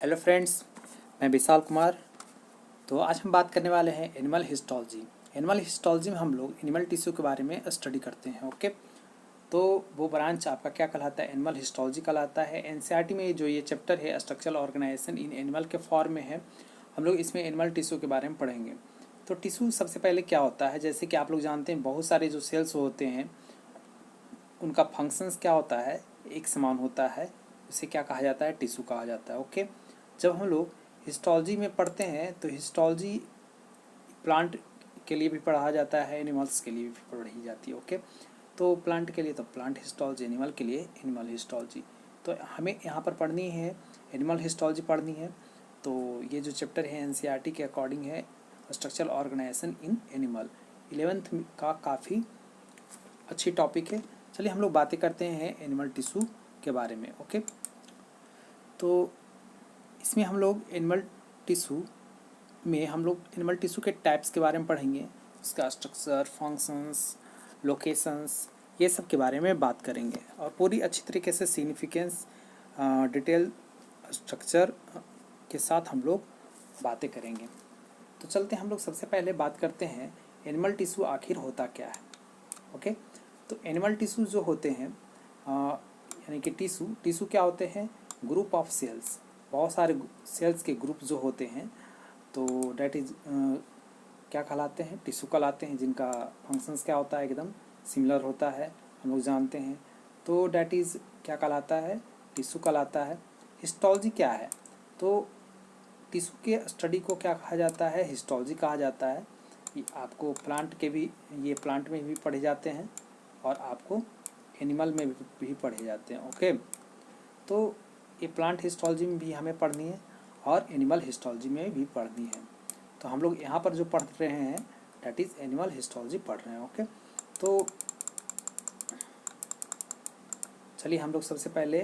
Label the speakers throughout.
Speaker 1: Hello friends, मैं विशाल कुमार। तो आज हम बात करने वाले हैं एनिमल हिस्टोलॉजी। एनिमल हिस्टोलॉजी में हम लोग एनिमल टिश्यू के बारे में स्टडी करते हैं। ओके, तो वो ब्रांच आपका क्या कहलाता है? एनिमल हिस्टोलॉजी कहलाता है। एनसीईआरटी में जो ये चैप्टर है स्ट्रक्चरल ऑर्गेनाइजेशन इन एनिमल के फॉर्म में है। हम लोग इसमें एनिमल टिश्यू के बारे में पढ़ेंगे। तो टिश्यू सबसे पहले क्या होता है, जैसे कि आप लोग जानते हैं बहुत सारे जो सेल्स होते हैं उनका फंक्शंस क्या होता है, एक समान होता है। इसे क्या कहा जाता है? टिश्यू कहा जाता है। ओके, जब हम लोग हिस्टोलॉजी में पढ़ते हैं तो हिस्टोलॉजी प्लांट के लिए भी पढ़ा जाता है, एनिमल्स के लिए भी पढ़ी जाती है। ओके, तो प्लांट के लिए तो प्लांट हिस्टोलॉजी, एनिमल के लिए एनिमल हिस्टोलॉजी। तो हमें यहाँ पर पढ़नी है एनिमल हिस्टोलॉजी पढ़नी है। तो ये जो चैप्टर है एनसीईआरटी के अकॉर्डिंग है structural organisation in animal. 11th का काफ़ी अच्छी टॉपिक है। चलिए हम लोग बातें करते हैं एनिमल टिश्यू के बारे में। ओके, तो इसमें हम लोग एनिमल टिश्यू में हम लोग एनिमल टिश्यू के टाइप्स के बारे में पढ़ेंगे, उसका स्ट्रक्चर, फंक्शंस, लोकेशंस, ये सब के बारे में बात करेंगे और पूरी अच्छी तरीके से सिग्निफिकेंस, डिटेल, स्ट्रक्चर के साथ हम लोग बातें करेंगे। तो चलते हैं हम लोग सबसे पहले बात करते हैं एनिमल टिश्यू आखिर होता क्या है। ओके, तो एनिमल टिश्यू जो होते हैं यानी कि टिश्यू क्या होते हैं? ग्रुप ऑफ सेल्स, बहुत सारे सेल्स के ग्रुप जो होते हैं, तो डैट इज क्या कहलाते हैं? टिश्यू कहलाते हैं, जिनका फंक्शंस क्या होता है? एकदम सिमिलर होता है, हम लोग जानते हैं। तो डैट इज़ क्या कहलाता है? टिश्यू कहलाता है। हिस्टोलॉजी क्या है? तो टिश्यू के स्टडी को क्या कहा जाता है? हिस्टोलॉजी कहा जाता है। ये आपको प्लांट के भी, ये प्लांट में भी पढ़े जाते हैं और आपको एनिमल में भी पढ़े जाते हैं। ओके, तो ये प्लांट हिस्टोलॉजी में भी हमें पढ़नी है और एनिमल हिस्टोलॉजी में भी पढ़नी है। तो हम लोग यहाँ पर जो पढ़ रहे हैं डैट इज़ एनिमल हिस्टोलॉजी पढ़ रहे हैं। ओके, तो चलिए हम लोग सबसे पहले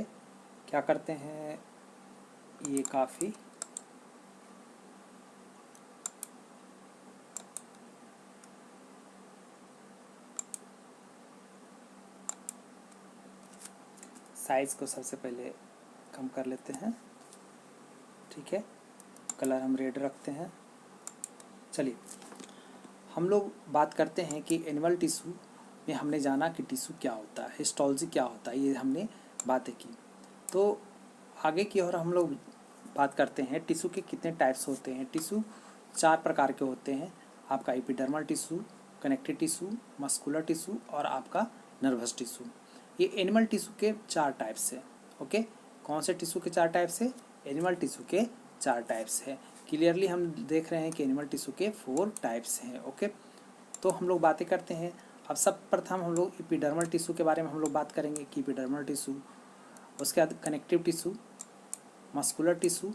Speaker 1: क्या करते हैं, ये काफ़ी साइज़ को सबसे पहले कम कर लेते हैं। ठीक है, कलर हम रेड रखते हैं। चलिए हम लोग बात करते हैं कि एनिमल टिश्यू में हमने जाना कि टिश्यू क्या होता है, हिस्टोलॉजी क्या होता है, ये हमने बातें की। तो आगे की ओर हम लोग बात करते हैं टिश्यू के कितने टाइप्स होते हैं। टिश्यू 4 प्रकार के होते हैं, आपका epidermal tissue, connective tissue, muscular tissue और आपका नर्वस टिश्यू। ये एनिमल टिश्यू के 4 टाइप्स हैं। ओके, कौन से टिश्यू के 4 टाइप्स है? एनिमल टिश्यू के 4 टाइप्स है। क्लियरली हम देख रहे हैं कि एनिमल टिश्यू के 4 टाइप्स हैं। ओके, तो हम लोग बातें करते हैं। अब सब प्रथम हम लोग एपिडर्मल टिश्यू के बारे में हम लोग बात करेंगे कि एपिडर्मल टिश्यू, उसके बाद कनेक्टिव टिश्यू, मस्कुलर टिश्यू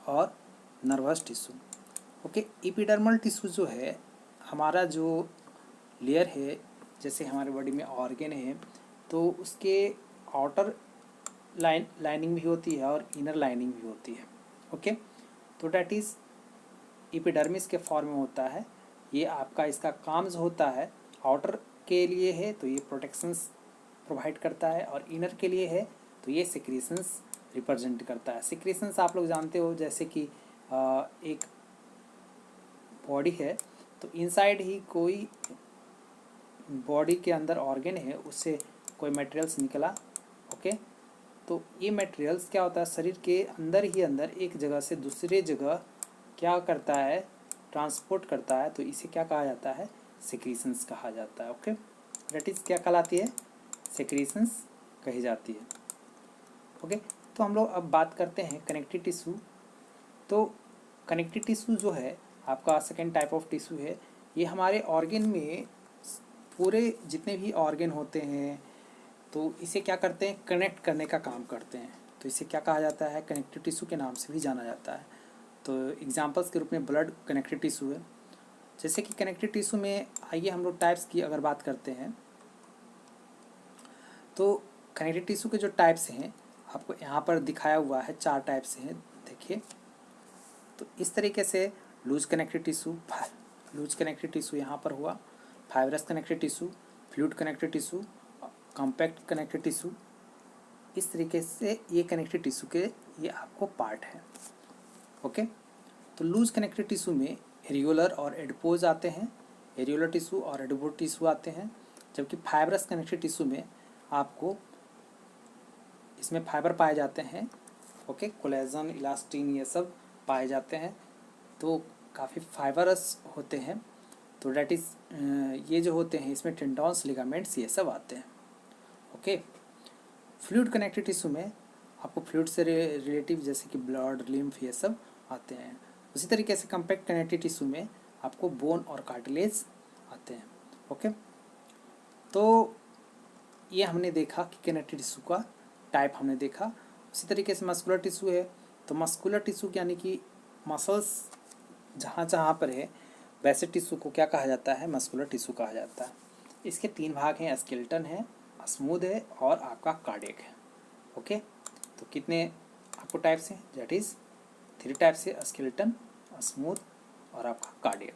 Speaker 1: और nervous tissue. Okay, epidermal tissue जो है हमारा जो लेयर है, जैसे हमारे बॉडी में ऑर्गन है तो उसके आउटर लाइनिंग भी होती है और इनर लाइनिंग भी होती है। ओके, तो डैट इज़ एपिडर्मिस के फॉर्म में होता है। ये आपका इसका काम जो होता है आउटर के लिए है तो ये प्रोटेक्शंस प्रोवाइड करता है, और इनर के लिए है तो ये सिक्रीशंस रिप्रेजेंट करता है। सिक्रीशंस आप लोग जानते हो, जैसे कि एक बॉडी है तो इनसाइड ही कोई बॉडी के अंदर ऑर्गन है, उससे कोई मटेरियल्स निकला। ओके, तो ये मटेरियल्स क्या होता है, शरीर के अंदर ही अंदर एक जगह से दूसरे जगह क्या करता है? ट्रांसपोर्ट करता है। तो इसे क्या कहा जाता है? सिक्रीशंस कहा जाता है। ओके, दैट इज़ क्या कहलाती है? सिक्रीशंस कही जाती है। ओके, तो हम लोग अब बात करते हैं कनेक्टिव टिश्यू। तो कनेक्टिव टिश्यू जो है आपका सेकेंड टाइप ऑफ टिश्यू है। ये हमारे ऑर्गन में पूरे जितने भी ऑर्गन होते हैं तो इसे क्या करते हैं? कनेक्ट करने का काम करते हैं। तो इसे क्या कहा जाता है? कनेक्टिव टिश्यू के नाम से भी जाना जाता है। तो एग्जांपल्स के रूप में ब्लड कनेक्टिव टिश्यू है। जैसे कि कनेक्टिव टिश्यू में आइए हम लोग टाइप्स की अगर बात करते हैं तो कनेक्टिव टिश्यू के जो टाइप्स हैं आपको यहाँ पर दिखाया हुआ है, 4 टाइप्स हैं, देखिए। तो इस तरीके से लूज कनेक्टिव टिश्यू यहाँ पर हुआ, fibrous connective tissue, fluid connective tissue, compact connective tissue. इस तरीके से ये कनेक्टिव टिश्यू के ये आपको पार्ट है। ओके, तो लूज कनेक्टिव टिश्यू में एरियोलर और एडिपोज आते हैं, एरियोलर टिश्यू और एडिपोज टिश्यू आते हैं, जबकि फाइब्रस कनेक्टिव टिश्यू में आपको इसमें फाइबर पाए जाते हैं। ओके, कोलेजन, इलास्टिन ये सब पाए जाते हैं, तो काफ़ी फाइबरस होते हैं। तो डैट इज़ ये जो होते हैं इसमें टेंडॉन्स, लिगामेंट्स ये सब आते हैं। ओके, फ्लूइड कनेक्टिव टिश्यू में आपको फ्लूइड से रिलेटिव जैसे कि ब्लड, लिम्फ ये सब आते हैं। उसी तरीके से कम्पैक्ट कनेक्टिव टिश्यू में आपको बोन और कार्टिलेज आते हैं। ओके, तो ये हमने देखा कि कनेक्टिव टिश्यू का टाइप हमने देखा। उसी तरीके से मस्कुलर टिश्यू है, तो मस्कुलर टिश्यू यानी कि मसल्स जहाँ जहाँ पर है वैसे टिश्यू को क्या कहा जाता है, मस्कुलर टिश्यू कहा जाता है। इसके 3 भाग हैं, स्केलेटन है, स्मूथ है और आपका कार्डियक है। ओके, तो कितने आपको टाइप्स हैं, दैट इज 3 टाइप्स है, स्केलेटन, स्मूथ और आपका कार्डियक।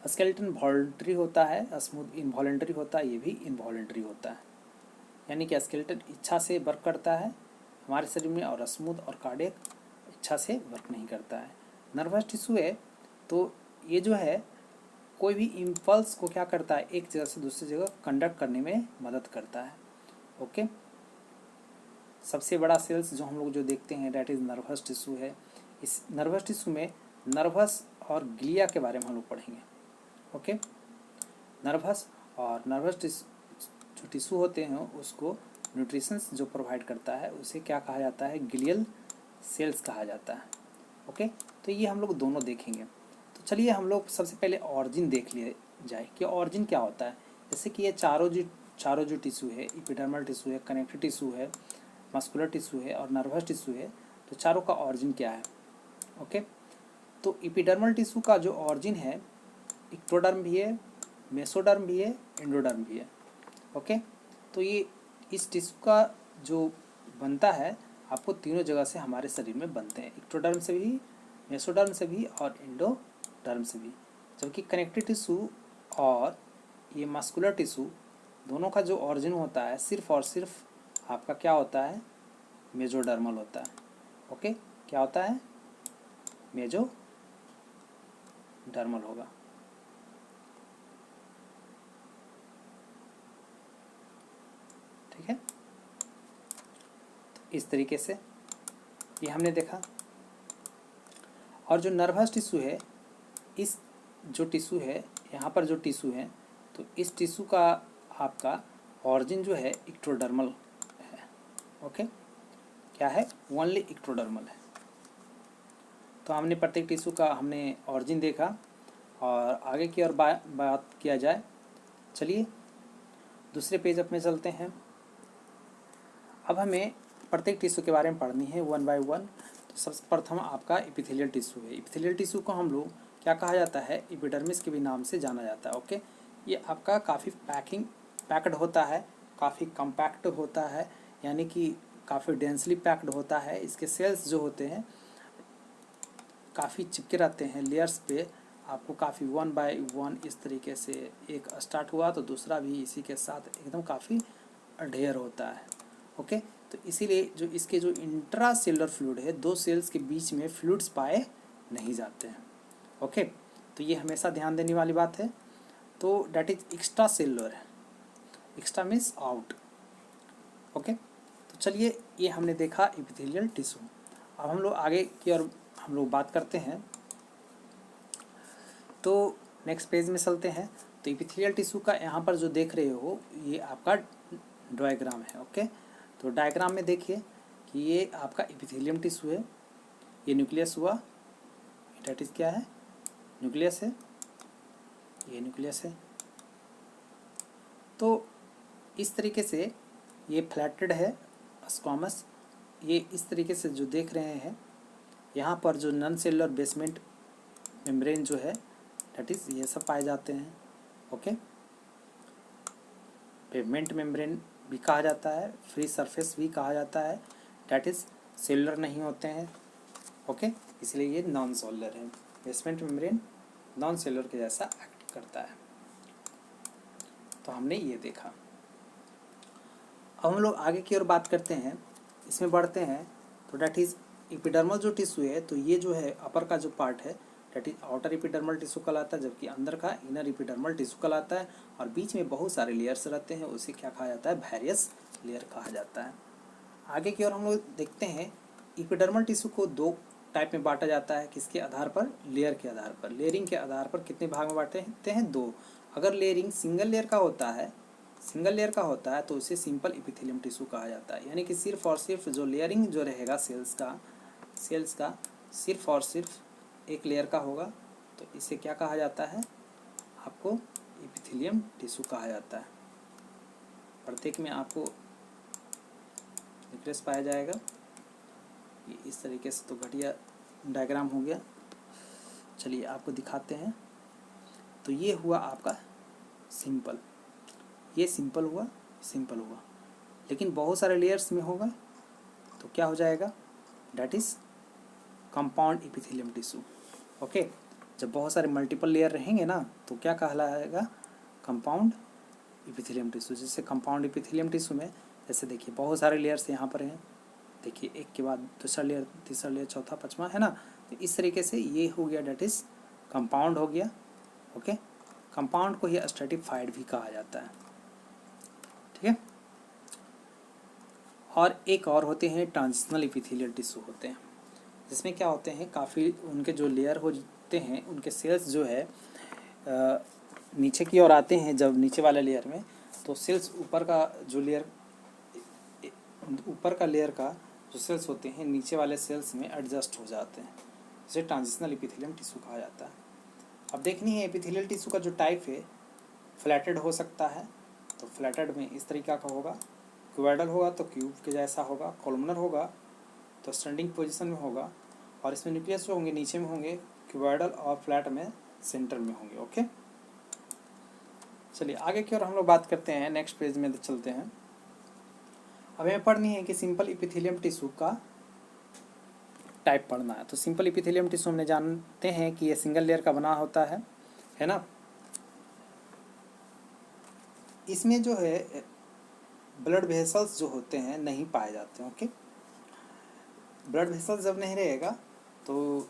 Speaker 1: स्केलेटन वॉलंटरी होता है, स्मूथ इनवॉलंटरी होता है, ये भी इनवॉलंटरी होता है, यानी कि स्केलेटन इच्छा से वर्क करता है हमारे शरीर में और स्मूथ और कार्डियक इच्छा से वर्क नहीं करता है। नर्वस टिश्यू है, तो ये जो है कोई भी इम्पल्स को क्या करता है, एक जगह से दूसरी जगह कंडक्ट करने में मदद करता है। ओके, सबसे बड़ा सेल्स जो हम लोग जो देखते हैं डैट इज़ नर्वस टिश्यू है। इस नर्वस टिश्यू में नर्वस और ग्लिया के बारे में हम लोग पढ़ेंगे। ओके, नर्वस और नर्वस जो टिश्यू होते हैं उसको न्यूट्रिशंस जो प्रोवाइड करता है उसे क्या कहा जाता है, ग्लियल सेल्स कहा जाता है। ओके, तो ये हम लोग दोनों देखेंगे। तो चलिए हम लोग सबसे पहले ऑरिजिन देख लिए जाए कि ऑरिजिन क्या होता है। जैसे कि ये चारों जो टिश्यू है, एपिडर्मल टिश्यू है, कनेक्टिव टिश्यू है, मस्कुलर टिश्यू है और नर्वस टिश्यू है, तो चारों का ऑरिजिन क्या है। ओके, तो एपिडर्मल टिश्यू का जो ऑरिजिन है इक्टोडर्म भी है, मेसोडर्म भी है, एंडोडर्म भी है। ओके, तो ये इस टिश्यू का जो बनता है आपको तीनों जगह से हमारे शरीर में बनते हैं, इक्टोडर्म से भी, मेसोडर्म से भी और एंडोडर्म से भी। जबकि कनेक्टिव टिश्यू और ये मस्कुलर टिश्यू दोनों का जो ऑरिजिन होता है सिर्फ और सिर्फ आपका क्या होता है, मेजोडर्मल होता है। ओके, क्या होता है, मेजोडर्मल होगा। ठीक है, तो इस तरीके से ये हमने देखा। और जो नर्वस टिश्यू है, इस जो टिश्यू है यहाँ पर जो टिश्यू है, तो इस टिश्यू का आपका ऑरिजिन जो है इक्टोडर्मल है। ओके, क्या है, ओनली इक्टोडर्मल है। तो हमने प्रत्येक टिश्यू का हमने ऑरिजिन देखा और आगे की और बात किया जाए। चलिए दूसरे पेज अप में चलते हैं। अब हमें प्रत्येक टिश्यू के बारे में पढ़नी है 1 बाय 1। तो सबसे प्रथम आपका एपिथेलियल टिश्यू है। एपिथेलियल टिश्यू को हम लोग क्या कहा जाता है, एपिडर्मिस के भी नाम से जाना जाता है। ओके, ये आपका काफ़ी पैक्ड होता है, काफ़ी कम्पैक्ट होता है, यानी कि काफ़ी डेंसली पैक्ड होता है। इसके सेल्स जो होते हैं काफ़ी चिपके रहते हैं लेयर्स पे, आपको काफ़ी 1 बाय 1 इस तरीके से एक स्टार्ट हुआ तो दूसरा भी इसी के साथ एकदम काफ़ी ढेर होता है। ओके, तो इसीलिए जो इसके जो इंट्रा सेलुलर फ्लूइड है, 2 सेल्स के बीच में फ्लूइड्स पाए नहीं जाते हैं। ओके, तो ये हमेशा ध्यान देने वाली बात है। तो डैट इज एक्स्ट्रा सेलुलर है, एक्स्ट्रा मीन्स आउट। ओके, तो चलिए ये हमने देखा एपिथेलियल टिश्यू। अब हम लोग आगे की और हम लोग बात करते हैं। तो नेक्स्ट पेज में चलते हैं। तो एपिथेलियल टिश्यू का यहाँ पर जो देख रहे हो ये आपका डायग्राम है। ओके, तो डायग्राम में देखिए कि ये आपका एपिथेलियम टिश्यू है, ये न्यूक्लियस हुआ, डेट इज क्या है, न्यूक्लियस है, ये न्यूक्लियस है। तो इस तरीके से ये फ्लैटेड है स्क्वामस। ये इस तरीके से जो देख रहे हैं यहाँ पर जो नॉन सेलुलर बेसमेंट मेम्ब्रेन जो है डेट इज ये सब पाए जाते हैं। ओके, पेवमेंट मेम्ब्रेन भी कहा जाता है, फ्री सरफेस भी कहा जाता है, डेट इज सेलुलर नहीं होते हैं। ओके, इसलिए ये नॉन सेलुलर है। बेसमेंट मेम्ब्रेन नॉन सेलुलर के जैसा एक्ट करता है। तो हमने ये देखा। अब हम लोग आगे की ओर बात करते हैं। इसमें बढ़ते हैं तो डैट इज़ एपिडर्मल जो टिश्यू है, तो ये जो है अपर का जो पार्ट है that is outer epidermal tissue कहलाता है, जबकि अंदर का इनर एपिडर्मल टिश्यू कहलाता है। और बीच में बहुत सारे लेयर्स रहते हैं, उसे क्या कहा जाता है, वेरियस लेयर कहा जाता है। आगे की ओर हम लोग देखते हैं एपिडर्मल टिश्यू को दो टाइप में बांटा जाता है। किसके आधार पर, लेयर के आधार पर। लेयरिंग के आधार पर कितने भाग में बांटते हैं, दो। अगर लेयरिंग सिंगल लेयर का होता है तो उसे सिंपल एपिथेलियम टिश्यू कहा जाता है। यानी कि सिर्फ और सिर्फ जो लेयरिंग जो रहेगा सेल्स का सिर्फ और सिर्फ एक लेयर का होगा, तो इसे क्या कहा जाता है, आपको एपिथेलियम टिश्यू कहा जाता है। प्रत्येक में आपको न्यूक्लियस पाया जाएगा। ये इस तरीके से तो घटिया डायग्राम हो गया। चलिए आपको दिखाते हैं। तो ये हुआ आपका सिंपल, ये सिंपल हुआ, लेकिन बहुत सारे लेयर्स में होगा तो क्या हो जाएगा, that is compound epithelium tissue. Okay, जब बहुत सारे मल्टीपल लेयर रहेंगे ना तो क्या कहलाएगा, कंपाउंड एपिथेलियम टिश्यू। जैसे कंपाउंड एपिथेलियम टिश्यू में जैसे देखिए बहुत सारे लेयर्स यहाँ पर हैं, देखिए एक के बाद दूसरा लेयर, तीसरा लेयर, चौथा, पांचवा, है ना। तो इस तरीके से ये हो गया, डैट इज कंपाउंड हो गया। ओके, कंपाउंड को ही स्ट्रैटिफाइड भी कहा जाता है, ठीक है। और एक और होते हैं ट्रांजिशनल एपिथेलियल टिश्यू होते हैं, जिसमें क्या होते हैं, काफ़ी उनके जो लेयर होते हैं उनके सेल्स जो है नीचे की ओर आते हैं। जब नीचे वाले लेयर में तो सेल्स ऊपर का लेयर का जो सेल्स होते हैं नीचे वाले सेल्स में एडजस्ट हो जाते हैं, जिसे ट्रांजिशनल एपिथेलियम टिश्यू कहा जाता है। अब देखनी है एपिथेलियल टिश्यू का जो टाइप है, फ्लैटेड हो सकता है, तो फ्लैटेड में इस तरीका का होगा, क्यूबॉइडल होगा तो क्यूब के जैसा होगा, कॉलमनर होगा तो स्टैंडिंग पोजीशन में होगा, और इसमें न्यूक्लियस जो होंगे नीचे में होंगे, क्यूबॉइडल और फ्लैट में सेंटर में होंगे। ओके, चलिए आगे की ओर हम लोग बात करते हैं, नेक्स्ट पेज में चलते हैं। अब हमें पढ़नी है कि सिंपल एपिथेलियम टिश्यू का टाइप पढ़ना है। तो सिंपल एपिथेलियम टिश्यू हमने जानते हैं कि ये सिंगल लेयर का बना होता है ना। इसमें जो है ब्लड वेसल्स जो होते हैं नहीं पाए जाते हैं। ओके, ब्लड वेसल्स जब नहीं रहेगा तो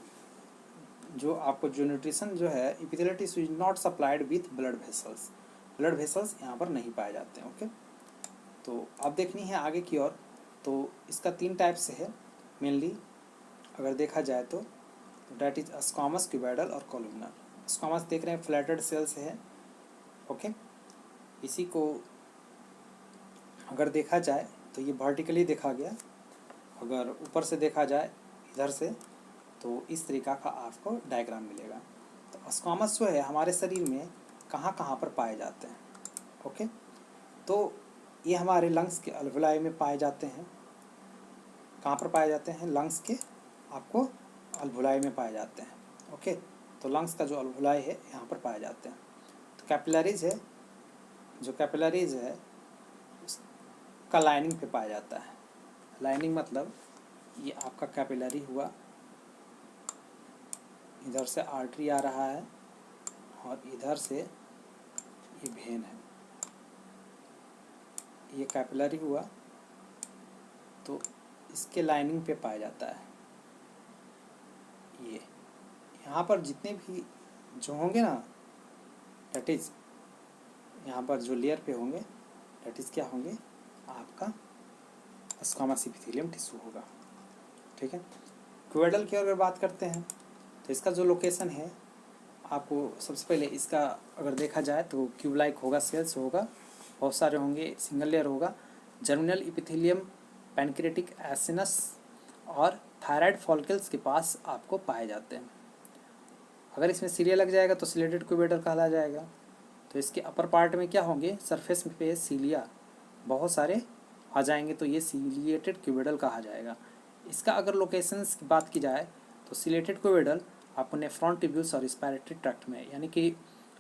Speaker 1: जो आपको जो न्यूट्रिशन जो है, epithelial tissue is not supplied with blood vessels यहाँ पर नहीं पाए जाते हैं। ओके, तो अब देखनी है आगे की ओर। तो इसका 3 टाइप से है मेनली, अगर देखा जाए तो डैट इज स्क्वामस, क्यूबॉइडल और कॉलमनर। स्क्वामस देख रहे हैं फ्लैटेड सेल्स है। ओके, इसी को अगर देखा जाए तो ये वर्टिकली देखा गया, अगर ऊपर से देखा जाए इधर से तो इस तरीका का आपको डायग्राम मिलेगा। तो स्क्वामस जो है हमारे शरीर में कहाँ कहाँ पर पाए जाते हैं। ओके, तो ये हमारे लंग्स के अल्वुलाई में पाए जाते हैं। कहाँ पर पाए जाते हैं, लंग्स के आपको अल्वुलाई में पाए जाते हैं। ओके, तो लंग्स का जो अल्वुलाई है यहाँ पर पाए जाते हैं। तो कैपिलरीज है, जो कैपिलरीज है उसका लाइनिंग पे पाया जाता है। लाइनिंग मतलब ये आपका कैपिलरी हुआ, इधर से आर्टरी आ रहा है और इधर से ये वेन है, ये कैपिलरी हुआ, तो इसके लाइनिंग पे पाया जाता है। ये यहाँ पर जितने भी जो होंगे ना, डैट इज यहाँ पर जो लेयर पे होंगे डैट इज क्या होंगे, आपका स्क्वामस एपिथेलियम टिश्यू होगा। ठीक है, क्यूबॉइडल की अगर बात करते हैं तो इसका जो लोकेशन है, आपको सबसे पहले इसका अगर देखा जाए तो क्यूब लाइक होगा, सेल्स होगा, बहुत सारे होंगे, सिंगल लेयर होगा। जर्मिनल एपिथेलियम पैनक्रेटिक एसिनस और थायराइड फॉलिकल्स के पास आपको पाए जाते हैं। अगर इसमें सीलिया लग जाएगा तो सिलेटेड क्यूबॉइडल कहला जाएगा। तो इसके अपर पार्ट में क्या होंगे, सरफेस पे सीलिया बहुत सारे आ जाएंगे, तो ये सीलिएटेड क्यूबॉइडल कहा जाएगा। इसका अगर लोकेशंस की बात की जाए तो सिलेटेड क्यूबॉइडल आपको नेफ्रॉन ट्यूब्यूल्स और रिस्पायरेटरी ट्रैक्ट में, यानी कि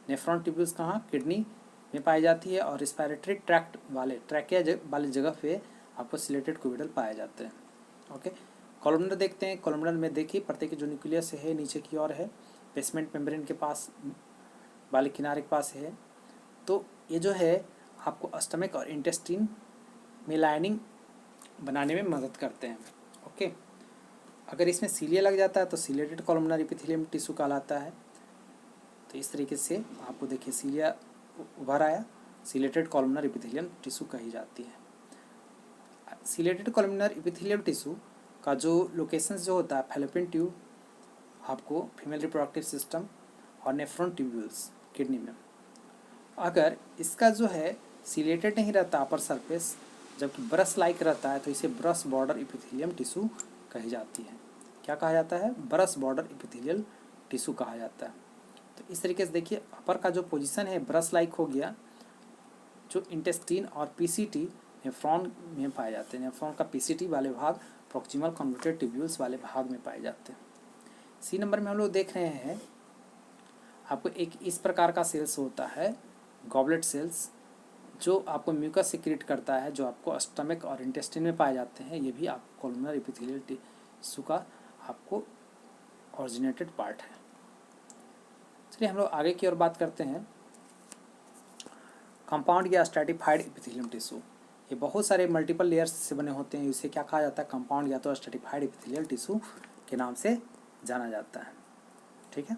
Speaker 1: नेफ्रॉन ट्यूब्यूल्स कहाँ, किडनी में पाई जाती है, और रिस्पायरेटरी ट्रैक्ट वाले ट्रैकिया वाली जगह पे आपको सिलेटेड क्यूबॉइडल पाए जाते हैं। ओके, कॉलमनर देखते हैं। कॉलमनर में देखिए प्रत्येक जो न्यूक्लियस है नीचे की ओर है, बेसमेंट मेम्ब्रेन के पास वाले किनारे के पास है। तो ये जो है आपको स्टमक और इंटेस्टाइन में लाइनिंग बनाने में मदद करते हैं। ओके, अगर इसमें सीलिया लग जाता है तो सीलेटेड कॉलमनर एपिथेलियम टिश्यू कहलाता है। तो इस तरीके से आपको देखिए सीलिया उभर आया, सीलेटेड कॉलमनर एपिथेलियम टिश्यू कही जाती है। सीलेटेड कॉलमनर एपिथेलियम टिश्यू का जो लोकेशन जो होता है फैलोपियन ट्यूब, आपको फीमेल रिप्रोडक्टिव सिस्टम और नेफ्रॉन ट्यूब्यूल्स किडनी में। अगर इसका जो है सीलेटेड नहीं रहता अपर सरफेस, जबकि ब्रश लाइक रहता है, तो इसे ब्रश बॉर्डर एपिथेलियम टिश्यू कही जाती है। क्या कहा जाता है? ब्रश बॉर्डर एपिथेलियल टिश्यू कहा जाता है। तो इस तरीके से देखिए अपर का जो पोजीशन है ब्रश लाइक हो गया, जो इंटेस्टीन और पीसीटी नेफ्रॉन में पाए जाते हैं। नेफ्रॉन का पीसीटी वाले भाग प्रॉक्सिमल कन्वोल्यूटेड ट्यूब्यूल्स वाले भाग में पाए जाते हैं। सी नंबर में हम लोग देख रहे हैं आपको एक इस प्रकार का सेल्स होता है गॉबलेट सेल्स, जो आपको म्यूकस सिक्रेट करता है, जो आपको स्टमक और इंटेस्टाइन में पाए जाते हैं। ये भी आपको कॉलमनर एपिथेलियल टिश्यू का आपको ऑरिजिनेटेड पार्ट है। चलिए हम लोग आगे की ओर बात करते हैं। कंपाउंड या स्ट्रैटिफाइड एपिथेलियम टिश्यू, ये बहुत सारे मल्टीपल लेयर्स से बने होते हैं। इसे क्या कहा जाता है? कंपाउंड या तो स्ट्रैटिफाइड एपिथेलियल टिश्यू के नाम से जाना जाता है। ठीक है,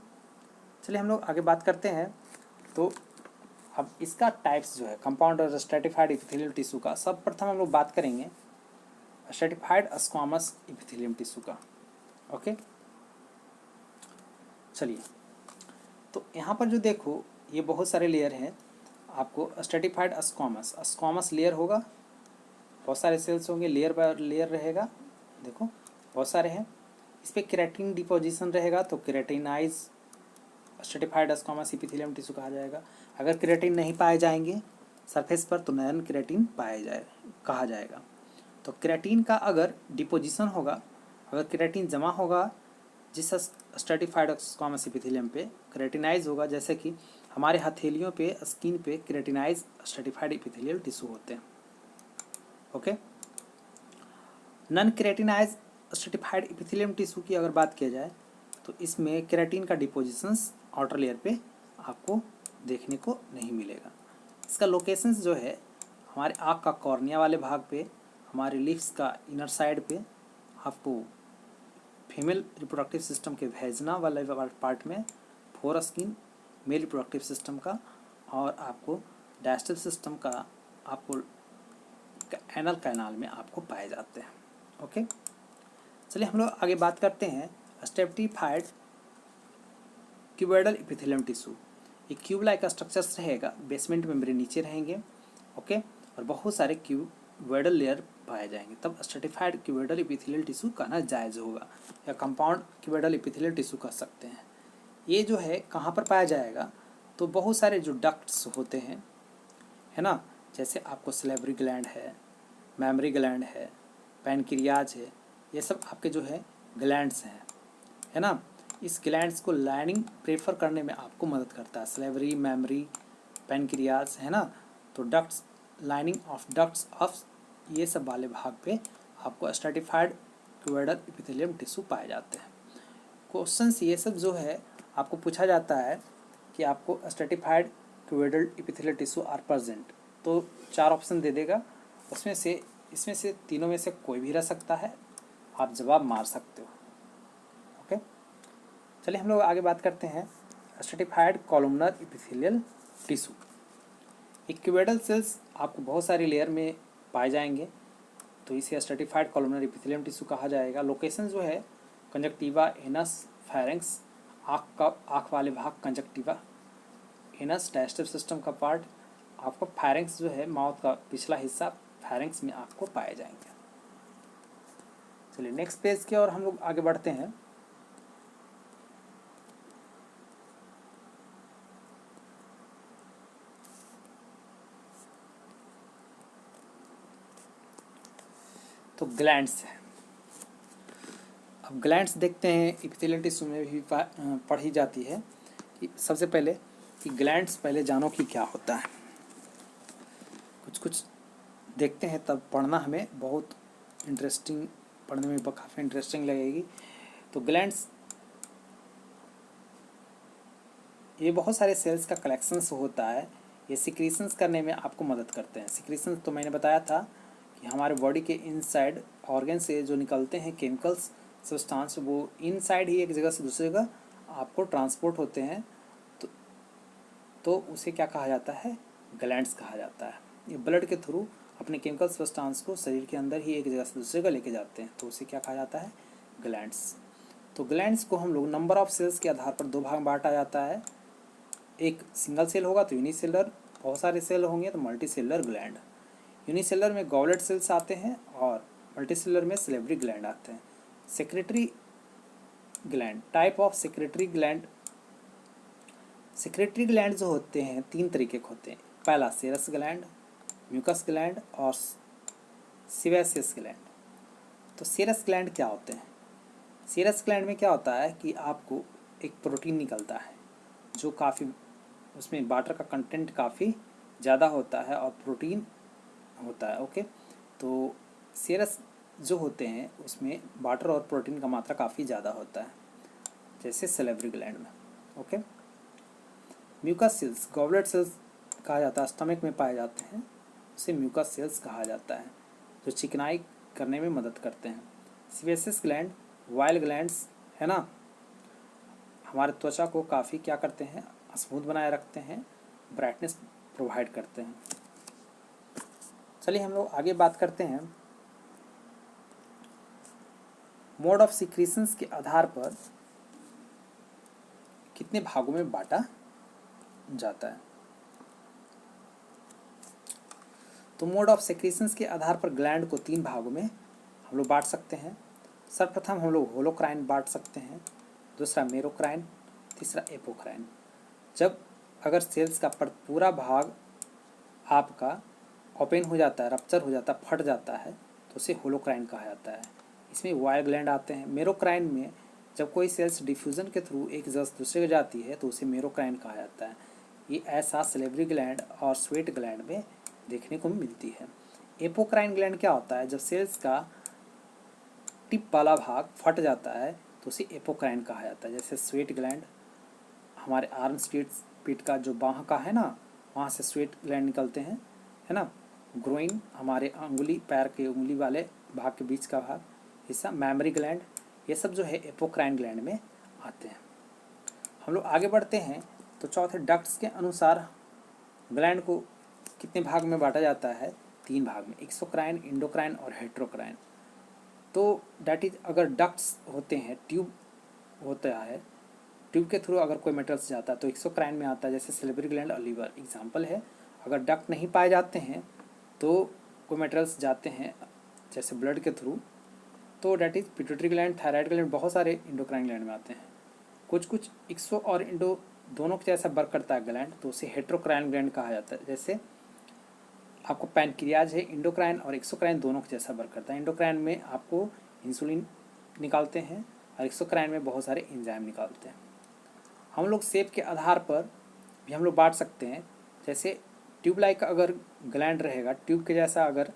Speaker 1: चलिए हम लोग आगे बात करते हैं। तो अब इसका टाइप्स जो है कंपाउंड और स्ट्रैटिफाइड एपिथेलियल टिश्यू का, सर्वप्रथम हम लोग बात करेंगे स्ट्रैटिफाइड स्क्वामस एपिथेलियम टिश्यू का। ओके, चलिए तो यहाँ पर जो देखो ये बहुत सारे लेयर हैं। आपको स्ट्रैटिफाइड स्क्वामस, स्क्वामस लेयर होगा, बहुत सारे सेल्स होंगे, लेयर बाय लेयर रहेगा। देखो बहुत सारे हैं। इस पर केराटिन डिपोजिशन रहेगा तो केराटिनाइज स्ट्रैटिफाइड स्क्वामस एपिथेलियम टिश्यू कहा जाएगा। अगर केराटिन नहीं पाए जाएंगे सरफेस पर तो नॉन केराटिन कहा जाएगा। तो केराटिन का अगर डिपोजिशन होगा, अगर केराटिन जमा होगा जिस स्ट्रैटिफाइड स्क्वामस एपिथेलियम पे, केराटिनाइज होगा, जैसे कि हमारे हथेलियों पे स्किन पे केराटिनाइज स्ट्रैटिफाइड एपिथेलियल टिश्यू होते हैं। Okay, non keratinise stratified epithelium tissue की अगर बात किया जाए तो इसमें केराटिन का डिपोजिशंस आउटर लेयर पे आपको देखने को नहीं मिलेगा। इसका लोकेशंस जो है हमारे आँख का कॉर्निया वाले भाग पे, हमारे लिप्स का इनर साइड पे, आपको फीमेल रिप्रोडक्टिव सिस्टम के वेजिना वाले पार्ट में, four skin male reproductive system का, और आपको डाइजेस्टिव सिस्टम का आपको एनल कैनाल में आपको पाए जाते हैं। ओके, चलिए हम लोग आगे बात करते हैं स्ट्रैटिफाइड क्यूबोइडल एपिथेलियम टिश्यू। एक क्यूब लाइक स्ट्रक्चर्स रहेगा, बेसमेंट मेम्ब्रेन नीचे रहेंगे। ओके, और बहुत सारे क्यूबोइडल लेयर पाए जाएंगे, तब स्ट्रैटिफाइड क्यूबोइडल एपिथेलियल टिश्यू कहना जायज़ होगा, या कंपाउंड क्यूबोइडल एपिथेलियल टिश्यू कह सकते हैं। ये जो है कहाँ पर पाया जाएगा? तो बहुत सारे जो डक्ट्स होते हैं, है ना, जैसे आपको सलेवरी ग्लैंड है, मेमरी ग्लैंड है, पैनक्रियाज है, ये सब आपके जो है ग्लैंड्स हैं, है ना। इस ग्लैंड्स को लाइनिंग प्रेफर करने में आपको मदद करता है, सलेवरी, मेमरी, पैनक्रियाज, है ना। तो ducts, lining of ducts of ये सब वाले भाग पे आपको स्ट्रैटिफाइड क्यूबोइडल एपिथेलियम टिश्यू पाए जाते हैं। क्वेश्चंस ये सब जो है आपको पूछा जाता है कि आपको stratified cuboidal epithelial tissue are present, तो 4 ऑप्शन दे देगा, उसमें से इसमें से तीनों में से कोई भी रह सकता है, आप जवाब मार सकते हो। ओके, चलिए हम लोग आगे बात करते हैं स्ट्रैटिफाइड कॉलमनर एपिथेलियल टिश्यू। एक क्यूबोइडल सेल्स आपको बहुत सारी लेयर में पाए जाएंगे, तो इसे स्ट्रैटिफाइड कॉलमनर एपिथेलियम टिश्यू कहा जाएगा। लोकेशन जो है कंजक्टिवा, एनस, फेरेंक्स, आँख वाले भाग कंजक्टिवा, एनस डाइजेस्टिव सिस्टम का पार्ट, आपको फेरेंक्स जो है माउथ का पिछला हिस्सा, फेरेंक्स में आपको पाए जाएंगे। चलिए नेक्स्ट पेज की ओर हम लोग आगे बढ़ते हैं। तो ग्लैंड्स है। अब ग्लैंड्स देखते हैं, एपिथेलियल टिश्यू में भी पढ़ी जाती है कि सबसे पहले कि ग्लैंड्स पहले जानो कि क्या होता है। कुछ देखते हैं, तब पढ़ना हमें बहुत इंटरेस्टिंग, पढ़ने में काफ़ी इंटरेस्टिंग लगेगी। तो ग्लैंड्स ये बहुत सारे सेल्स का कलेक्शंस होता है, ये सिक्रीशंस करने में आपको मदद करते हैं। सिक्रीशंस तो मैंने बताया था ये हमारे बॉडी के इनसाइड ऑर्गन से जो निकलते हैं केमिकल्स सब्सटेंस, वो इनसाइड ही एक जगह से दूसरी जगह आपको ट्रांसपोर्ट होते हैं, तो उसे क्या कहा जाता है, ग्लैंड्स कहा जाता है। ये ब्लड के थ्रू अपने केमिकल सब्सटेंस को शरीर के अंदर ही एक जगह से दूसरी जगह लेके जाते हैं, तो उसे क्या कहा जाता है, ग्लैंड्स। तो ग्लैंड्स को हम लोग नंबर ऑफ सेल्स के आधार पर दो भाग में बांटा जाता है। एक सिंगल सेल होगा तो यूनिसेलर, बहुत सारे सेल होंगे तो मल्टीसेलर ग्लैंड। यूनिसेलर में गॉबलेट सेल्स आते हैं और मल्टीसेलर में सिलेवरी ग्लैंड आते हैं। Secretary gland, type of secretary gland. Secretary gland जो होते हैं तीन तरीके के होते हैं। पहला सेरस ग्लैंड, म्यूकस ग्लैंड और सिवेसियस ग्लैंड। तो सेरस ग्लैंड क्या होते हैं? सेरस ग्लैंड में क्या होता है कि आपको एक प्रोटीन निकलता है जो काफ़ी, उसमें वाटर का कंटेंट काफ़ी ज़्यादा होता है और प्रोटीन होता है। ओके, तो सेरस जो होते हैं उसमें वाटर और प्रोटीन का मात्रा काफ़ी ज़्यादा होता है, जैसे सलेवरी ग्लैंड में। Okay, mucus cells, goblet cells कहा जाता है, स्टमक में पाए जाते हैं, उसे म्यूकस सेल्स कहा जाता है, जो चिकनाई करने में मदद करते हैं। सिवेसियस ग्लैंड, वाइल ग्लैंड्स है ना, हमारे त्वचा को काफ़ी क्या करते हैं, स्मूथ बनाए रखते हैं, ब्राइटनेस प्रोवाइड करते हैं। चलिए हम लोग आगे बात करते हैं मोड ऑफ सिक्रीशंस के आधार पर कितने भागों में बांटा जाता है। तो मोड ऑफ सेक्रीशंस के आधार पर ग्लैंड को तीन भागों में हम लोग बांट सकते हैं। सर्वप्रथम हम लोग होलोक्राइन बांट सकते हैं, दूसरा मेरोक्राइन, तीसरा एपोक्राइन। जब अगर सेल्स का पूरा भाग आपका ओपन हो जाता है, रप्चर हो जाता है, फट जाता है, तो उसे होलोक्राइन कहा जाता है। इसमें वायर ग्लैंड आते हैं। मेरोक्राइन में जब कोई सेल्स डिफ्यूजन के थ्रू एक जगह से दूसरे जगह जाती है तो उसे मेरोक्राइन कहा जाता है। ये ऐसा सलेवरी ग्लैंड और स्वेट ग्लैंड में देखने को मिलती है। एपोक्राइन ग्लैंड क्या होता है? जब सेल्स का टिप वाला भाग फट जाता है तो उसे एपोक्राइन कहा जाता है। जैसे स्वेट ग्लैंड, हमारे आर्म स्ट्रीट्स पीठ का जो बाह का है ना, वहाँ से स्वेट ग्लैंड निकलते हैं, है ना। ग्रोइन, हमारे अंगुली, पैर के उंगली वाले भाग के बीच का भाग हिस्सा, मैमरी ग्लैंड, ये सब जो है एपोक्राइन ग्लैंड में आते हैं। हम लोग आगे बढ़ते हैं तो चौथे डक्ट्स के अनुसार ग्लैंड को कितने भाग में बांटा जाता है? तीन भाग में, एक्सोक्राइन, इंडोक्राइन और हेट्रोक्राइन। तो डैट इज, अगर डक्ट्स होते हैं, ट्यूब होता है, ट्यूब के थ्रू अगर कोई मेटल्स जाता है तो एक्सोक्राइन में आता है, जैसे सिल्वरी ग्लैंड और लीवर एग्जाम्पल है। अगर डक्ट नहीं पाए जाते हैं तो कोई मेटल्स जाते हैं जैसे ब्लड के थ्रू, तो that is pituitary gland, thyroid gland, बहुत सारे इंडोक्राइन ग्लैंड में आते हैं। कुछ कुछ एक्सो और इंडो दोनों के जैसा वर्क करता है ग्लैंड, तो उसे हेट्रोक्राइन ग्लैंड कहा जाता है। जैसे आपको पैनक्रियाज है, इंडोक्राइन और एक्सोक्राइन दोनों के जैसा वर्क करता है। इंडोक्राइन में आपको इंसुलिन निकालते हैं और एक्सोक्राइन में बहुत सारे एंजाइम निकालते हैं। हम लोग शेप के आधार पर भी हम लोग बांट सकते हैं। जैसे ट्यूब लाइक अगर ग्लैंड रहेगा, ट्यूब के जैसा अगर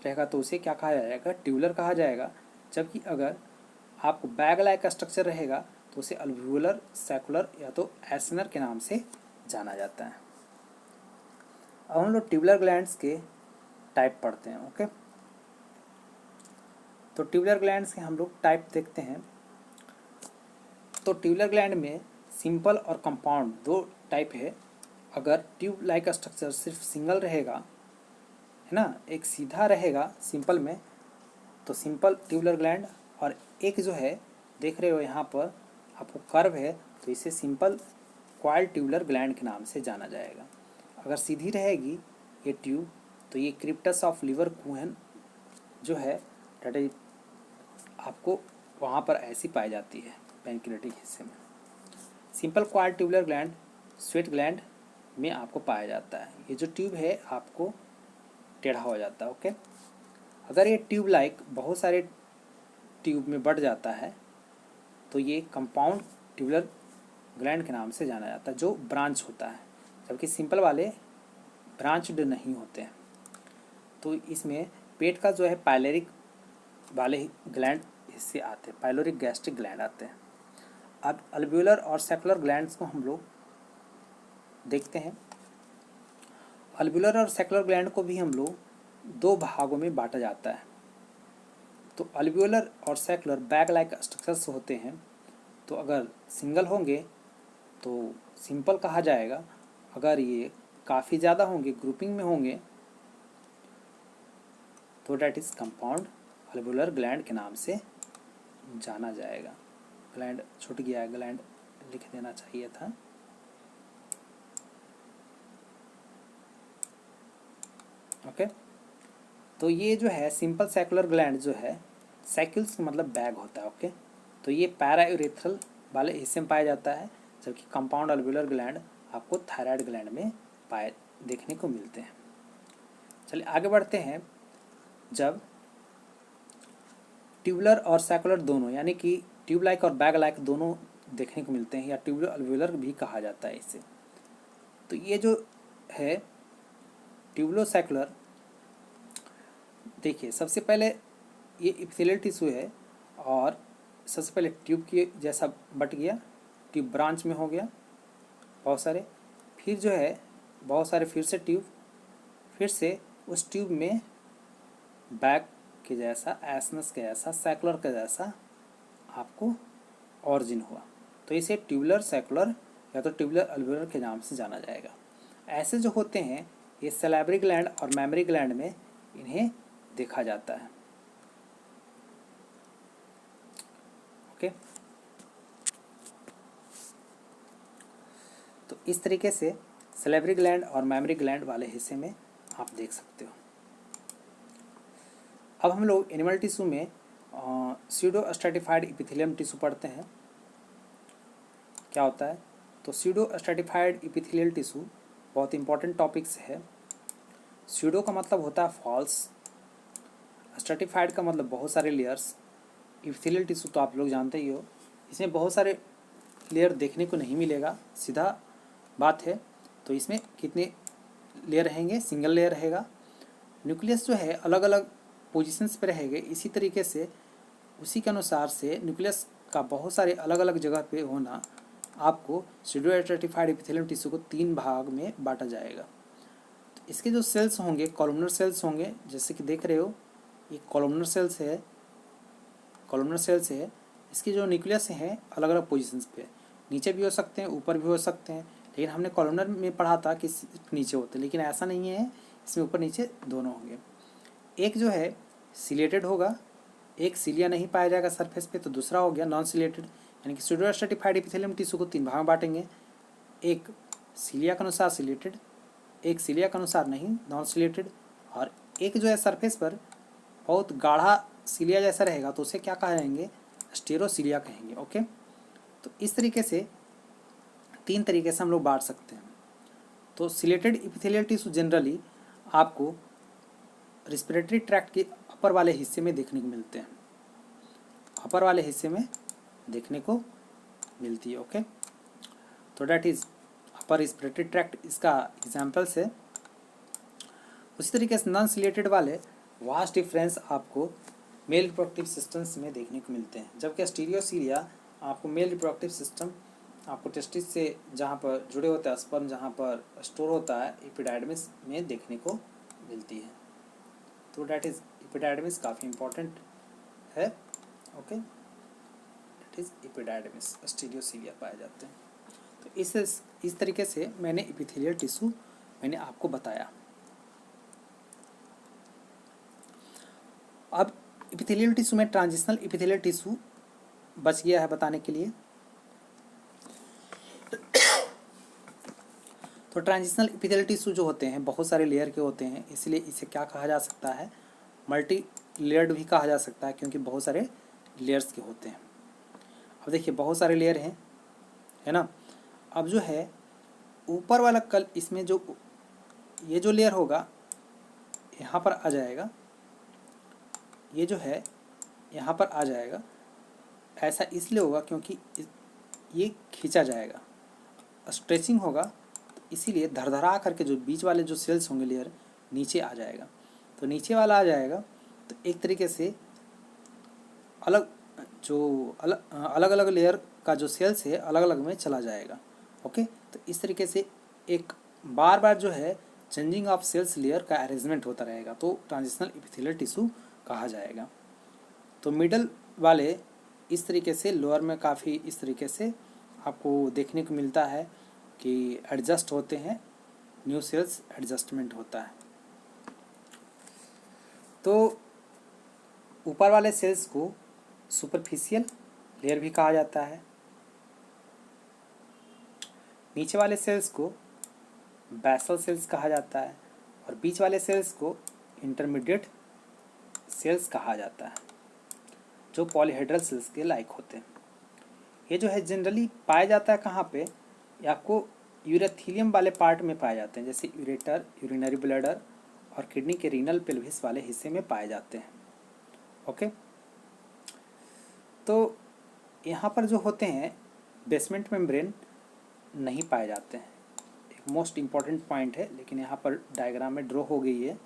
Speaker 1: रहेगा तो उसे क्या कहा जाएगा? ट्यूबुलर कहा जाएगा। जबकि अगर आपको बैग लाइक स्ट्रक्चर रहेगा तो उसे अल्वियोलर, सैकुलर या तो एस्नर के नाम से जाना जाता है। अब हम लोग ट्यूबुलर ग्लैंड्स के टाइप पढ़ते हैं। ओके, तो ट्यूबुलर ग्लैंड्स के हम लोग टाइप देखते हैं। तो ट्यूबुलर ग्लैंड में सिंपल और कंपाउंड दो टाइप है। अगर ट्यूब लाइक स्ट्रक्चर सिर्फ सिंगल रहेगा, है ना, एक सीधा रहेगा सिंपल में, तो सिंपल ट्यूबुलर ग्लैंड, और एक जो है देख रहे हो यहाँ पर आपको कर्व है, तो इसे सिंपल क्वाइल ट्यूबुलर ग्लैंड के नाम से जाना जाएगा। अगर सीधी रहेगी ये ट्यूब तो ये क्रिप्टस ऑफ लिवर कुहन जो है डेट इज आपको वहाँ पर ऐसी पाई जाती है पैनक्रियाटिक हिस्से में। Simple coil tubular gland sweat gland में आपको पाया जाता है। ये जो ट्यूब है आपको टेढ़ा हो जाता है। ओके, अगर ये ट्यूब लाइक बहुत सारे ट्यूब में बढ़ जाता है तो ये कंपाउंड ट्यूबुलर ग्लैंड के नाम से जाना जाता है, जो ब्रांच होता है, जबकि सिंपल वाले ब्रांच्ड नहीं होते हैं। तो इसमें पेट का जो है पाइलेरिक वाले ग्लैंड हिस्से आते हैं, पाइलोरिक गैस्ट्रिक ग्लैंड आते हैं। अब अल्वियोलर और सेकुलर ग्लैंड्स को हम लोग देखते हैं। अल्वियोलर और सेकुलर ग्लैंड को भी हम लोग दो भागों में बांटा जाता है। तो अल्वियोलर और सैकुलर बैग लाइक स्ट्रक्चर्स होते हैं। तो अगर सिंगल होंगे तो सिंपल कहा जाएगा, अगर ये काफ़ी ज़्यादा होंगे, ग्रुपिंग में होंगे, तो that is compound alveolar gland के नाम से जाना जाएगा। ग्लैंड छूट गया है, ग्लैंड लिख देना चाहिए था। ओके, तो ये जो है सिंपल सैकुलर ग्लैंड जो है, सैक्यूल्स का मतलब बैग होता है। ओके, तो ये पैरायूरेथ्रल वाले हिस्से में पाया जाता है, जबकि कंपाउंड अल्वियोलर ग्लैंड आपको थायराइड ग्लैंड में पाए देखने को मिलते हैं। चलिए आगे बढ़ते हैं। जब ट्यूबुलर और सैकुलर दोनों, यानी कि ट्यूब लाइक और बैग लाइक दोनों देखने को मिलते हैं, या ट्यूबुलर अल्वियोलर भी कहा जाता है इसे, तो ये जो है ट्यूबुलो सैकुलर, देखिए सबसे पहले ये इपिथेलियल टिश्यू है, और सबसे पहले ट्यूब की जैसा बट गया, ट्यूब ब्रांच में हो गया बहुत सारे, फिर जो है बहुत सारे, फिर से ट्यूब, फिर से उस ट्यूब में बैग के जैसा, एसनस के जैसा, सैकुलर के जैसा आपको ऑरिजिन हुआ। तो इसे ट्यूबुलर सैकुलर या तो ट्यूबुलर अल्वियोलर के नाम से जाना जाएगा। ऐसे जो होते हैं ये सैलिवरी ग्लैंड और मेमरी ग्लैंड में इन्हें देखा जाता है। ओके, तो इस तरीके से सैलिवरी ग्लैंड और मेमरी ग्लैंड वाले हिस्से में आप देख सकते हो। अब हम लोग एनिमल टिश्यू में स्यूडो स्ट्रैटिफाइड इपिथेलियम टिश्यू पढ़ते हैं। क्या होता है? तो स्यूडो स्ट्रैटिफाइड इपिथेलियल टिश्यू बहुत इंपॉर्टेंट टॉपिक्स है। स्यूडो का मतलब होता है फॉल्स, स्ट्रैटिफाइड का मतलब बहुत सारे लेयर्स। इपिथेलियल टिश्यू तो आप लोग जानते ही हो, इसमें बहुत सारे लेयर देखने को नहीं मिलेगा, सीधा बात है। तो इसमें कितने लेयर रहेंगे? सिंगल लेयर रहेगा। न्यूक्लियस जो है अलग अलग पोजीशंस पे रहेंगे, इसी तरीके से उसी के अनुसार से न्यूक्लियस का बहुत सारे अलग अलग जगह पे होना आपको स्यूडो स्ट्रैटिफाइड इपिथेलियम टिश्यू को 3 भाग में बांटा जाएगा। तो इसके जो सेल्स होंगे कॉलमनर सेल्स होंगे, जैसे कि देख रहे हो ये कॉलमनर सेल्स है, कॉलमनर सेल्स है। इसके जो न्यूक्लियस हैं अलग अलग पोजीशंस पे, नीचे भी हो सकते हैं, ऊपर भी हो सकते हैं, लेकिन हमने कॉलमनर में पढ़ा था कि नीचे होते हैं, लेकिन ऐसा नहीं है, इसमें ऊपर नीचे दोनों होंगे। एक जो है सिलेटेड होगा, एक सिलिया नहीं पाया जाएगा सरफेस पे, तो दूसरा हो गया नॉन सिलेटेड। यानी कि स्यूडो स्ट्रैटिफाइड इपिथेलियम टिश्यू को 3 भाग में बांटेंगे, एक सिलिया के अनुसार सिलेटेड, एक सिलिया के अनुसार नहीं नॉन सिलेटेड, और एक जो है सरफेस पर बहुत गाढ़ा सिलिया जैसा रहेगा, तो उसे क्या कहेंगे? स्टेरोसिलिया कहेंगे। ओके, तो इस तरीके से 3 तरीके से हम लोग बांट सकते हैं। तो सिलेटेड इपिथेलियल टिश्यू जनरली आपको रिस्पिरेटरी ट्रैक्ट के अपर वाले हिस्से में देखने को मिलते हैं, अपर वाले हिस्से में देखने को मिलती है। ओके, तो that is upper respiratory tract, इसका एग्जाम्पल्स है। उसी तरीके से नॉन सिलेटेड वाले वास्ट डिफरेंस आपको मेल रिप्रोडक्टिव सिस्टम्स में देखने को मिलते हैं, जबकि स्टीरियोसीलिया आपको मेल रिप्रोडक्टिव सिस्टम आपको टेस्टिस से जहाँ पर जुड़े होते हैं, स्पर्म जहाँ पर स्टोर होता है, एपिडाइडमिस में देखने को मिलती है। तो डैट इज एपिडाइडमिस काफ़ी इंपॉर्टेंट है। ओके, डैट इज एपिडाइडमिस, स्टीरियोसीलिया पाए जाते हैं। तो इस तरीके से मैंने एपिथेलियल टिश्यू मैंने आपको बताया। अब एपिथेलियल टिश्यू में ट्रांजिशनल एपिथेलियल टिश्यू बच गया है बताने के लिए। तो ट्रांजिशनल एपिथेलियल टिश्यू जो होते हैं बहुत सारे लेयर के होते हैं, इसलिए इसे क्या कहा जा सकता है? मल्टी लेयर्ड भी कहा जा सकता है, क्योंकि बहुत सारे लेयर्स के होते हैं। अब देखिए बहुत सारे लेयर हैं, है ना। अब जो है ऊपर वाला कल, इसमें जो ये जो लेयर होगा यहाँ पर आ जाएगा, ये जो है यहाँ पर आ जाएगा। ऐसा इसलिए होगा क्योंकि ये खींचा जाएगा, स्ट्रेचिंग होगा, तो इसीलिए धड़धड़ा करके जो बीच वाले जो सेल्स होंगे लेयर नीचे आ जाएगा। तो नीचे वाला आ जाएगा, तो एक तरीके से अलग अलग लेयर का जो सेल्स है अलग अलग में चला जाएगा। ओके, तो इस तरीके से एक बार बार जो है चेंजिंग ऑफ सेल्स लेयर का अरेंजमेंट होता रहेगा, तो ट्रांजिशनल एपिथेलियल टिश्यू कहा जाएगा। तो मिडल वाले इस तरीके से, लोअर में काफ़ी इस तरीके से आपको देखने को मिलता है कि एडजस्ट होते हैं, न्यू सेल्स एडजस्टमेंट होता है। तो ऊपर वाले सेल्स को सुपरफिशियल लेयर भी कहा जाता है, नीचे वाले सेल्स को बेसल सेल्स कहा जाता है, और बीच वाले सेल्स को इंटरमीडिएट सेल्स कहा जाता है, जो पॉलीहेड्रल सेल्स के लायक होते हैं। ये जो है जनरली पाया जाता है कहाँ पे, ये आपको यूरेथीलियम वाले पार्ट में पाए जाते हैं, जैसे यूरेटर, यूरिनरी ब्लैडर और किडनी के रीनल पेल्विस वाले हिस्से में पाए जाते हैं। ओके, तो यहाँ पर जो होते हैं बेसमेंट मेम्ब्रेन नहीं पाए जाते हैं, एक मोस्ट इम्पॉर्टेंट पॉइंट है, लेकिन यहाँ पर डायग्राम में ड्रॉ हो गई है,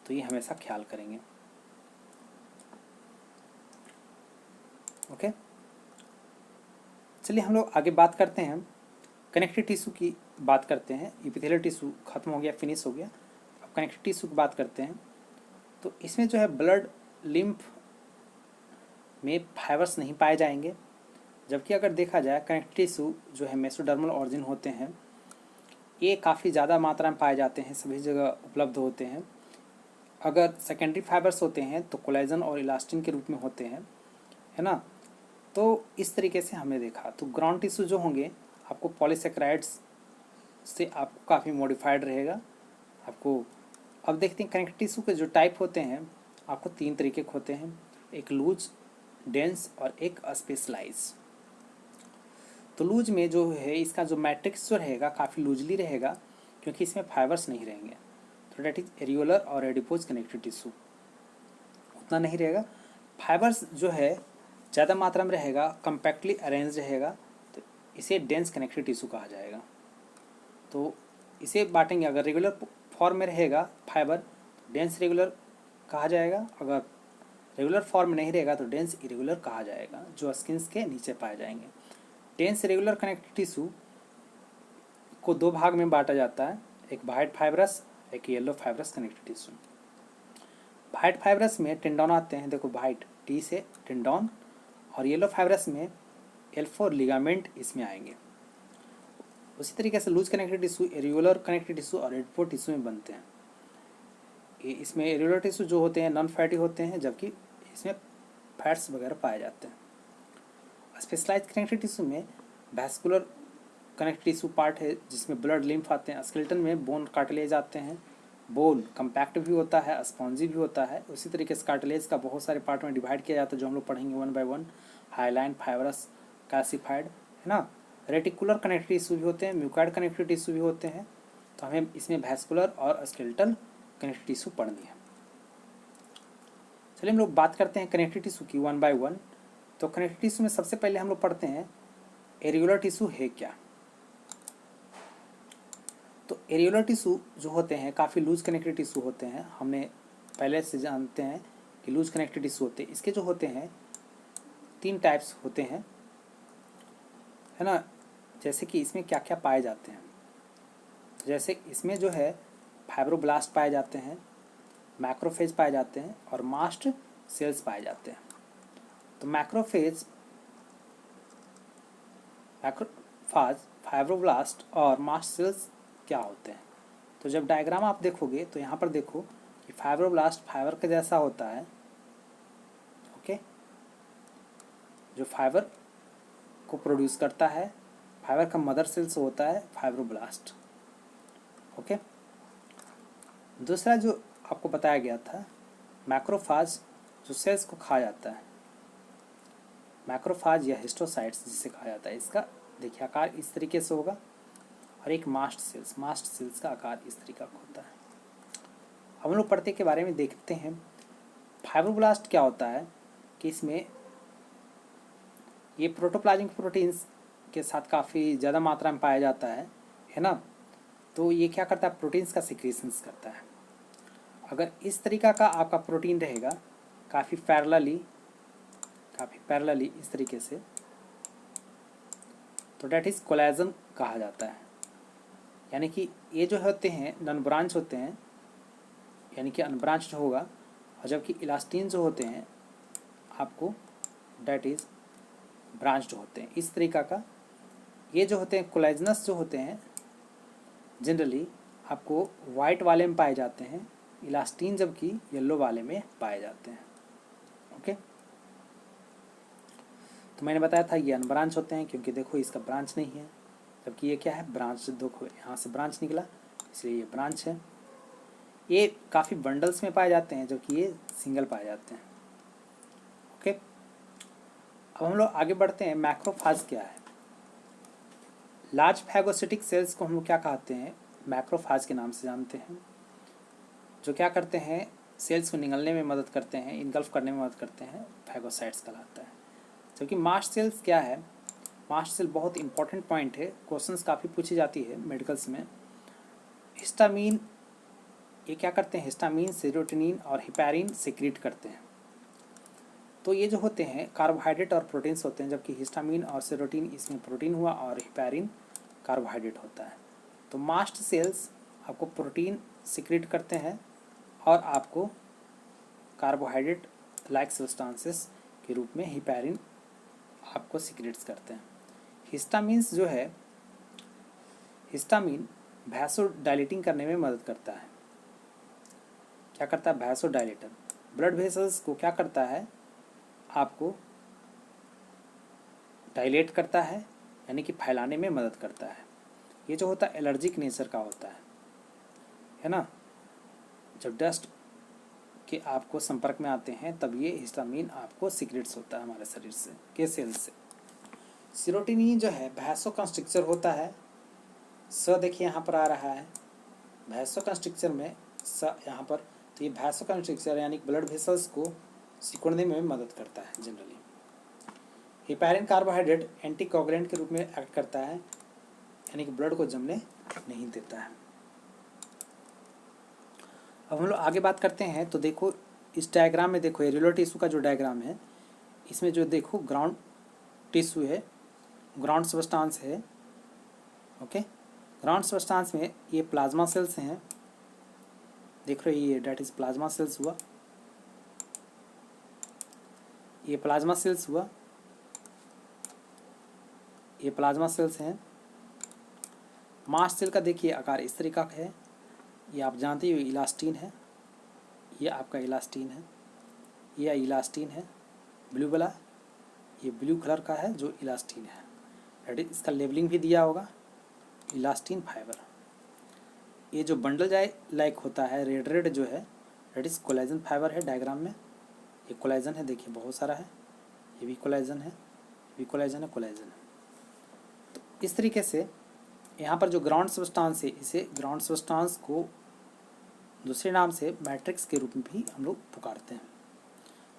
Speaker 1: तो ये हमेशा ख्याल करेंगे। ओके, चलिए हम लोग आगे बात करते हैं, कनेक्टिव टिश्यू की बात करते हैं। एपिथेलियल टिश्यू खत्म हो गया, फिनिश हो गया, अब कनेक्टिव टिश्यू की बात करते हैं। तो इसमें जो है ब्लड लिम्फ में फाइबर्स नहीं पाए जाएंगे, जबकि अगर देखा जाए कनेक्टिव टिश्यू जो है मेसोडर्मल ऑरिजिन होते हैं, ये काफ़ी ज़्यादा मात्रा में पाए जाते हैं, सभी जगह उपलब्ध होते हैं। अगर सेकेंडरी फाइबर्स होते हैं तो कोलेजन और इलास्टिन के रूप में होते हैं, है ना। तो इस तरीके से हमने देखा। तो ग्राउंड टिश्यू जो होंगे आपको पॉलीसेक्राइड्स से आपको काफ़ी मॉडिफाइड रहेगा आपको। अब देखते हैं कनेक्टिव टिश्यू के जो टाइप होते हैं, आपको 3 तरीके के होते हैं, एक लूज, डेंस और एक स्पेशलाइज। तो लूज में जो है इसका जो मैट्रिक्स जो रहेगा काफ़ी लूजली रहेगा, क्योंकि इसमें फाइबर्स नहीं रहेंगे, तो डेट इज एरियोलर और एडिपोज कनेक्टिव टिश्यू उतना नहीं रहेगा। फाइबर्स जो है ज़्यादा मात्रा में रहेगा, कम्पैक्टली अरेंज रहेगा, तो इसे डेंस कनेक्टिव टिश्यू कहा जाएगा। तो इसे बांटेंगे, अगर रेगुलर फॉर्म में रहेगा फाइबर डेंस रेगुलर कहा जाएगा, अगर रेगुलर फॉर्म में नहीं रहेगा तो डेंस इरेगुलर कहा जाएगा, जो स्किन्स के नीचे पाए जाएंगे। डेंस रेगुलर कनेक्टिव टिश्यू को 2 भाग में बांटा जाता है, एक व्हाइट फाइब्रस, एक yellow fibrous connective tissue. White fibrous में टेंडोन आते हैं, देखो व्हाइट टी से टेंडोन, और येलो फाइब्रस में L4 लिगामेंट इसमें आएंगे। उसी तरीके से loose connective tissue areolar connective tissue और एडिपोज टिश्यू में बनते हैं। इसमें एरियोलर टिश्यू जो होते हैं नॉन फैटी होते हैं, जबकि इसमें फैट्स वगैरह पाए जाते हैं। स्पेशलाइज कनेक्टिव टिश्यू में वैस्कुलर कनेक्टिव टिश्यू पार्ट है, जिसमें ब्लड लिम्फ आते हैं। स्केलेटन में बोन कार्टिलेज आते हैं, बोन कम्पैक्ट भी होता है, स्पॉन्जी भी होता है। उसी तरीके से कार्टिलेज का बहुत सारे पार्ट में डिवाइड किया जाता है, जो हम लोग पढ़ेंगे 1 बाय 1, हाईलाइन, फाइब्रस, कैल्सिफाइड, है ना। रेटिकुलर कनेक्टिव टिश्यू भी होते हैं, म्यूकॉइड कनेक्टिव टिश्यू भी होते हैं। तो हमें इसमें वैस्कुलर और स्केलेटल कनेक्टिव टिश्यू पढ़नी है। चलिए हम लोग बात करते हैं कनेक्टिव टिश्यू की 1 बाय 1। तो कनेक्टिव टिश्यू में सबसे पहले हम लोग पढ़ते हैं एरियोलर टिश्यू है क्या। तो एरियोलर टिश्यू जो होते हैं काफ़ी लूज कनेक्टिव टिश्यू होते हैं, हमने पहले से जानते हैं कि लूज कनेक्टिव टिश्यू होते हैं। इसके जो होते हैं 3 टाइप्स होते हैं, है ना। जैसे कि इसमें क्या क्या पाए जाते हैं, जैसे इसमें जो है फाइब्रोब्लास्ट पाए जाते हैं, मैक्रोफेज पाए जाते हैं और मास्ट सेल्स पाए जाते हैं। तो मैक्रोफेज, मैक्रोफाज, फाइब्रोब्लास्ट और मास्ट सेल्स क्या होते हैं। तो जब डायग्राम आप देखोगे तो यहाँ पर देखो कि फाइब्रोब्लास्ट फाइबर के जैसा होता है, ओके, जो फाइबर को प्रोड्यूस करता है, फाइबर का मदर सेल्स होता है फाइब्रोब्लास्ट, ओके। दूसरा जो आपको बताया गया था मैक्रोफाज, जो सेल्स को खा जाता है, मैक्रोफाज या हिस्टोसाइट्स जिसे कहा जाता है। इसका देखिए आकार इस तरीके से होगा, और एक मास्ट सेल्स का आकार इस तरीका का होता है। हम लोग पढ़ते के बारे में देखते हैं। फाइब्रोब्लास्ट क्या होता है कि इसमें ये प्रोटोप्लाज्मिक प्रोटीन्स के साथ काफ़ी ज़्यादा मात्रा में पाया जाता है ना। तो ये क्या करता है, प्रोटीन्स का सिक्रीशंस करता है। अगर इस तरीका का आपका प्रोटीन रहेगा काफ़ी पैरेलली इस तरीके से, तो डेट इज कोलेजन कहा जाता है। यानी कि ये जो होते हैं नॉन ब्रांच होते हैं, यानी कि अनब्रांच्ड होगा, और जबकि इलास्टिन जो होते हैं आपको डेट इज़ ब्रांच्ड होते हैं। इस तरीका का ये जो होते हैं कोलेजनस जो होते हैं जनरली आपको वाइट वाले में पाए जाते हैं, इलास्टिन जबकि येलो वाले में पाए जाते हैं। ओके, तो मैंने बताया था ये अनब्रांच होते हैं क्योंकि देखो इसका ब्रांच नहीं है, जबकि ये क्या है ब्रांच, देखो यहाँ से ब्रांच निकला इसलिए ये ब्रांच है। ये काफ़ी बंडल्स में पाए जाते हैं जबकि ये सिंगल पाए जाते हैं। ओके, अब हम लोग आगे बढ़ते हैं। मैक्रोफाज क्या है? लार्ज फैगोसिटिक सेल्स को हम लोग क्या कहते हैं? मैक्रोफाज के नाम से जानते हैं, जो क्या करते हैं सेल्स को निगलने में मदद करते हैं, इनगल्फ करने में मदद करते हैं, फैगोसाइट्स कहलाता है। जबकि मास्ट सेल्स क्या है? मास्ट सेल बहुत इंपॉर्टेंट पॉइंट है, क्वेश्चंस काफ़ी पूछी जाती है मेडिकल्स में। हिस्टामीन, ये क्या करते हैं? हिस्टामीन, सेरोटोनिन और हिपैरिन सिक्रीट करते हैं। तो ये जो होते हैं कार्बोहाइड्रेट और प्रोटीन्स होते हैं, जबकि हिस्टामीन और सेरोटिन इसमें प्रोटीन हुआ और हिपैरिन कार्बोहाइड्रेट होता है। तो मास्ट सेल्स आपको प्रोटीन सिक्रीट करते हैं और आपको कार्बोहाइड्रेट लाइक सब्सटेंसेस के रूप में हिपैरिन आपको सिक्रेट्स करते हैं। हिस्टामीन्स जो है, हिस्टामीन वैसोडाइलेटिंग करने में मदद करता है। क्या करता है? वैसोडाइलेटर। ब्लड वेसल्स को क्या करता है? आपको डायलेट करता है, यानी कि फैलाने में मदद करता है। ये जो होता है एलर्जिक नेचर का होता है ना। जब डस्ट के आपको संपर्क में आते हैं तब ये हिस्टामीन आपको सिक्रेट्स होता है हमारे शरीर से, के सेल्स से। सेरोटोनिन जो है वैसोकंस्ट्रिक्टर होता है। स देखिए यहाँ पर आ रहा है वैसोकंस्ट्रिक्टर में स यहाँ पर, तो ये वैसोकंस्ट्रिक्टर यानी ब्लड वेसल्स को सिकुड़ने में मदद करता है जनरली। हिपैरिन कार्बोहाइड्रेट एंटीकोगुलेंट के रूप में एक्ट करता है, यानी कि ब्लड को जमने नहीं देता है। अब हम लोग आगे बात करते हैं। तो देखो इस डायग्राम में देखो एरियोलर टिश्यू का जो डायग्राम है, इसमें जो देखो ग्राउंड टिश्यू है, ग्राउंड सबस्टांस है। ओके, ग्राउंड सबस्टांस में ये प्लाज्मा सेल्स हैं, देख रहे हो ये डेट इज प्लाज्मा सेल्स हुआ, ये प्लाज्मा सेल्स हुआ, ये प्लाज्मा सेल्स हैं। मास्ट सेल का देखिए आकार इस तरीका का है, ये आप जानते हो इलास्टिन है, ये आपका इलास्टिन है, ये इलास्टिन है ब्लू वाला, ये ब्लू कलर का है जो इलास्टिन है। रेडी, इसका लेबलिंग भी दिया होगा इलास्टिन फाइबर। ये जो बंडल जाए लाइक होता है रेड रेड जो है रेड इज कोलेजन फाइबर है। डायग्राम में ये कोलेजन है, देखिए बहुत सारा है, ये भी कोलेजन है, ये भी कोलेजन है, कोलेजन है। तो इस तरीके से यहाँ पर जो ग्राउंड सबस्टांस है, इसे ग्राउंड सबस्टांस को दूसरे नाम से मैट्रिक्स के रूप में भी हम लोग पुकारते हैं।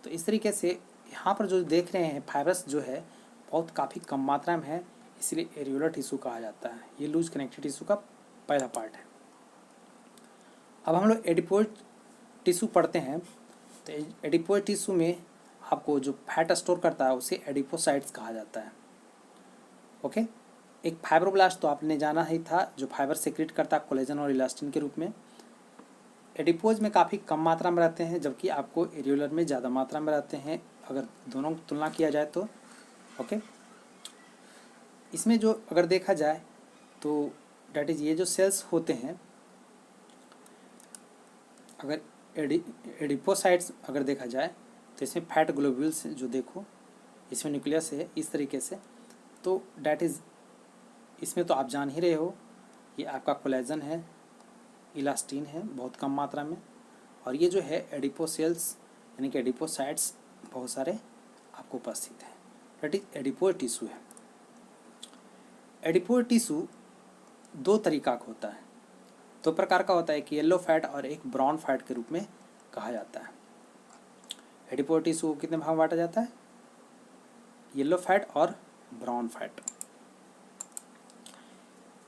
Speaker 1: तो इस तरीके से यहाँ पर जो देख रहे हैं फाइबर्स जो है बहुत काफ़ी कम मात्रा में है, इसलिए एरियोलर टिश्यू कहा जाता है। ये लूज कनेक्टिव टिश्यू का पहला पार्ट है। अब हम लोग एडिपोइड टिश्यू पढ़ते हैं। तो एडिपोइड टिश्यू में आपको जो फैट स्टोर करता है उसे एडिपोसाइट्स कहा जाता है। ओके, एक फाइब्रोब्लास्ट तो आपने जाना ही था जो फाइबर सेक्रेट करता है कोलेजन और इलास्टिन के रूप में। एडिपोज में काफ़ी कम मात्रा में रहते हैं, जबकि आपको एरियोलर में ज़्यादा मात्रा में रहते हैं अगर दोनों की तुलना किया जाए तो। ओके, इसमें जो अगर देखा जाए तो डेट इज ये जो सेल्स होते हैं, अगर एडिपोसाइट्स अगर देखा जाए तो इसमें फैट ग्लोब्यूल्स जो देखो इसमें न्यूक्लियस है इस तरीके से। तो डेट इज़ इसमें तो आप जान ही रहे हो ये आपका कोलेजन है, इलास्टिन है बहुत कम मात्रा में, और ये जो है एडिपोसेल्स यानी कि एडिपोसाइट्स बहुत सारे आपको उपस्थित हैं। डेट इज एडिपोइड टिश्यू है। एडिपोइड टिश्यू दो तरीका का होता है, दो प्रकार का होता है, एक येलो फैट और एक ब्राउन फैट के रूप में कहा जाता है। एडिपोइड टिश्यू को कितने भाग में बांटा जाता है? येलो फैट और ब्राउन फैट।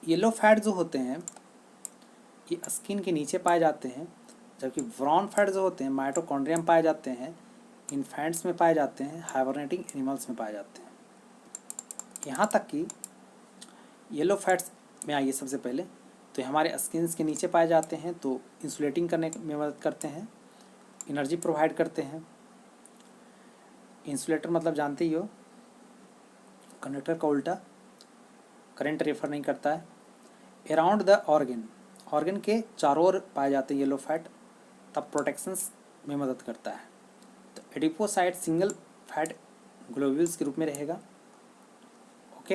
Speaker 1: येलो फैट जो होते हैं ये स्किन के नीचे पाए जाते हैं, जबकि ब्राउन फैट जो होते हैं माइटोकॉन्ड्रिया में पाए जाते हैं, इन्फेंट्स में पाए जाते हैं, हाइबरनेटिंग एनिमल्स में पाए जाते हैं। यहाँ तक कि येलो फैट्स में आइए सबसे पहले, तो ये हमारे स्किन के नीचे पाए जाते हैं, तो इंसुलेटिंग करने में मदद करते हैं, एनर्जी प्रोवाइड करते हैं। इंसुलेटर मतलब जानते ही हो, कंडक्टर का उल्टा, करंट रेफर नहीं करता है। अराउंड द ऑर्गन के चारों ओर पाए जाते हैं येलो फैट, तब प्रोटेक्शंस में मदद करता है। तो एडिपोसाइट सिंगल फैट ग्लोब्यूल्स के रूप में रहेगा। ओके,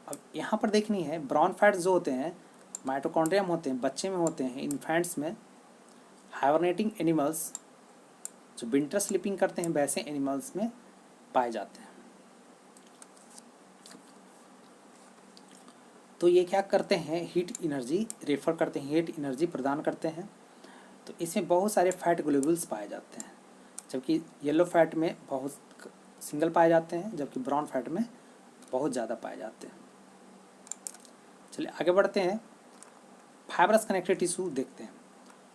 Speaker 1: अब यहाँ पर देखनी है ब्राउन फैट्स जो होते हैं माइटोकॉन्ड्रिया में होते हैं, बच्चे में होते हैं, इन्फेंट्स में, हाइबरनेटिंग एनिमल्स जो विंटर स्लीपिंग करते हैं वैसे एनिमल्स में पाए जाते हैं। तो ये क्या करते हैं, हीट एनर्जी रेफर करते हैं, हीट एनर्जी प्रदान करते हैं। तो इसमें बहुत सारे फैट ग्लोब्यूल्स पाए जाते हैं, जबकि येलो फैट में बहुत सिंगल पाए जाते हैं, जबकि ब्राउन फैट में बहुत ज़्यादा पाए जाते हैं। चलिए आगे बढ़ते हैं, फाइब्रस कनेक्टिव टिश्यू देखते हैं।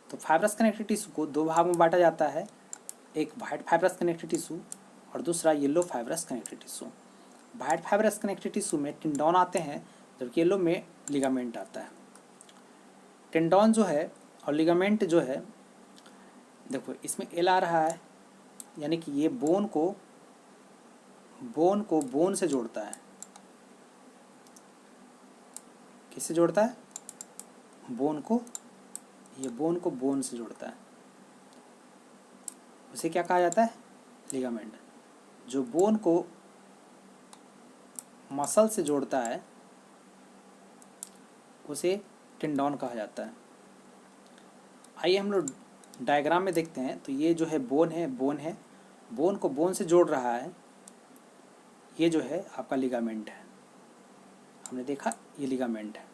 Speaker 1: तो फाइब्रस कनेक्टिव टिश्यू को दो भाग में बांटा जाता है, एक वाइट फाइब्रस कनेक्टिव टिश्यू और दूसरा yellow fibrous connective tissue. White fibrous connective tissue में टेंडोन आते हैं, जबकि येलो में लिगामेंट आता है। टेंडोन जो है और लिगामेंट जो है, देखो इसमें एल आ रहा है, यानी कि ये बोन को बोन से जोड़ता है। किससे जोड़ता है? बोन को, ये बोन को बोन से जोड़ता है, उसे क्या कहा जाता है? लिगामेंट। जो बोन को मसल से जोड़ता है उसे टेंडोन कहा जाता है। आइए हम लोग डायग्राम में देखते हैं। तो ये जो है बोन है, बोन को बोन से जोड़ रहा है, ये जो है आपका लिगामेंट है। हमने देखा ये लिगामेंट है।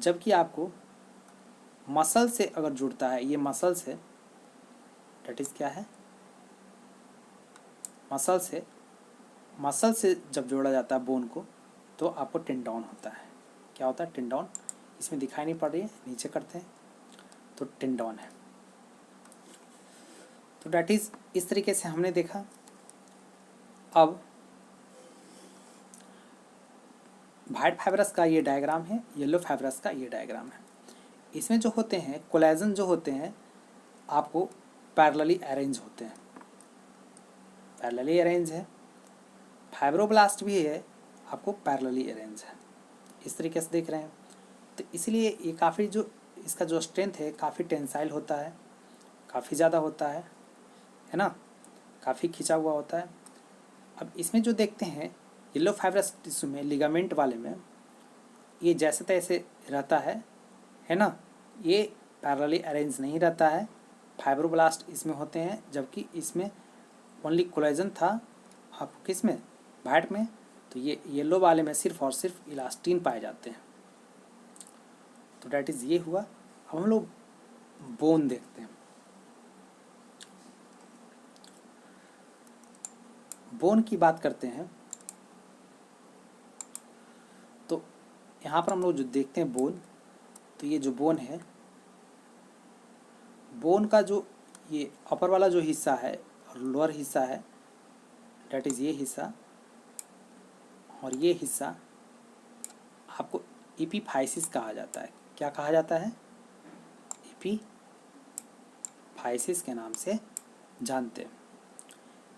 Speaker 1: जबकि आपको मसल से अगर जुड़ता है, ये मसल से, डेट इज क्या है, मसल से जब जोड़ा जाता है बोन को, तो आपको टेंडोन होता है। क्या होता है? टेंडोन। इसमें दिखाई नहीं पड़ रही है, नीचे करते हैं, तो टेंडोन है। तो डेट इज इस तरीके से हमने देखा। अब वाइट फाइब्रस का ये डायग्राम है, येलो फाइब्रस का ये डायग्राम है। इसमें जो होते हैं कोलेजन जो होते हैं आपको पैरेलली अरेंज होते हैं, पैरेलली अरेंज है। फाइब्रोब्लास्ट भी है, आपको पैरेलली अरेंज है। इस तरीके से देख रहे हैं। तो इसलिए ये काफ़ी जो इसका जो स्ट्रेंथ है काफ़ी टेंसाइल होता है, काफ़ी ज़्यादा होता है ना, काफ़ी खिंचा हुआ होता है। अब इसमें जो देखते हैं येलो फाइब्रस टिश्यू में, लिगामेंट वाले में, ये जैसे तैसे रहता है ना, ये पैरेलली अरेंज नहीं रहता है। फाइब्रोब्लास्ट इसमें होते हैं, जबकि इसमें ओनली कोलेजन था आपको किस में, वाइट में। तो ये येलो वाले में सिर्फ और सिर्फ इलास्टिन पाए जाते हैं। तो डैट इज़ ये हुआ। अब हम लोग बोन देखते हैं। बोन की बात करते हैं तो यहाँ पर हम लोग जो देखते हैं बोन, तो ये जो बोन है, बोन का जो ये अपर वाला जो हिस्सा है और लोअर हिस्सा है, डेट इज़ ये हिस्सा, और ये हिस्सा आपको एपिफाइसिस कहा जाता है। क्या कहा जाता है? एपिफाइसिस के नाम से जानते हैं।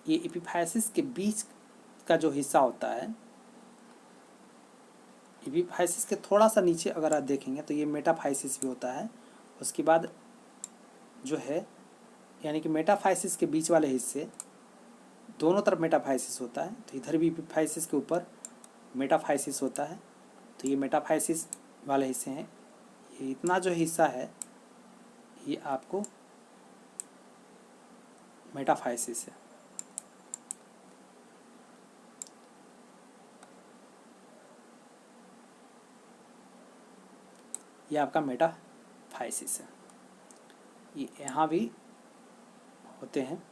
Speaker 1: ये एपिफाइसिस के बीच का जो हिस्सा होता है, एपिफाइसिस के थोड़ा सा नीचे अगर आप देखेंगे तो ये मेटाफाइसिस भी होता है। उसके बाद जो है, यानी कि मेटाफाइसिस के बीच वाले हिस्से, दोनों तरफ मेटाफाइसिस होता है। तो इधर भी एपिफाइसिस के ऊपर मेटाफाइसिस होता है। तो ये मेटाफाइसिस वाले हिस्से हैं। ये इतना जो हिस्सा है ये आपको मेटाफाइसिस है। ये आपका मेटाफाइसिस है। ये यहाँ भी होते हैं।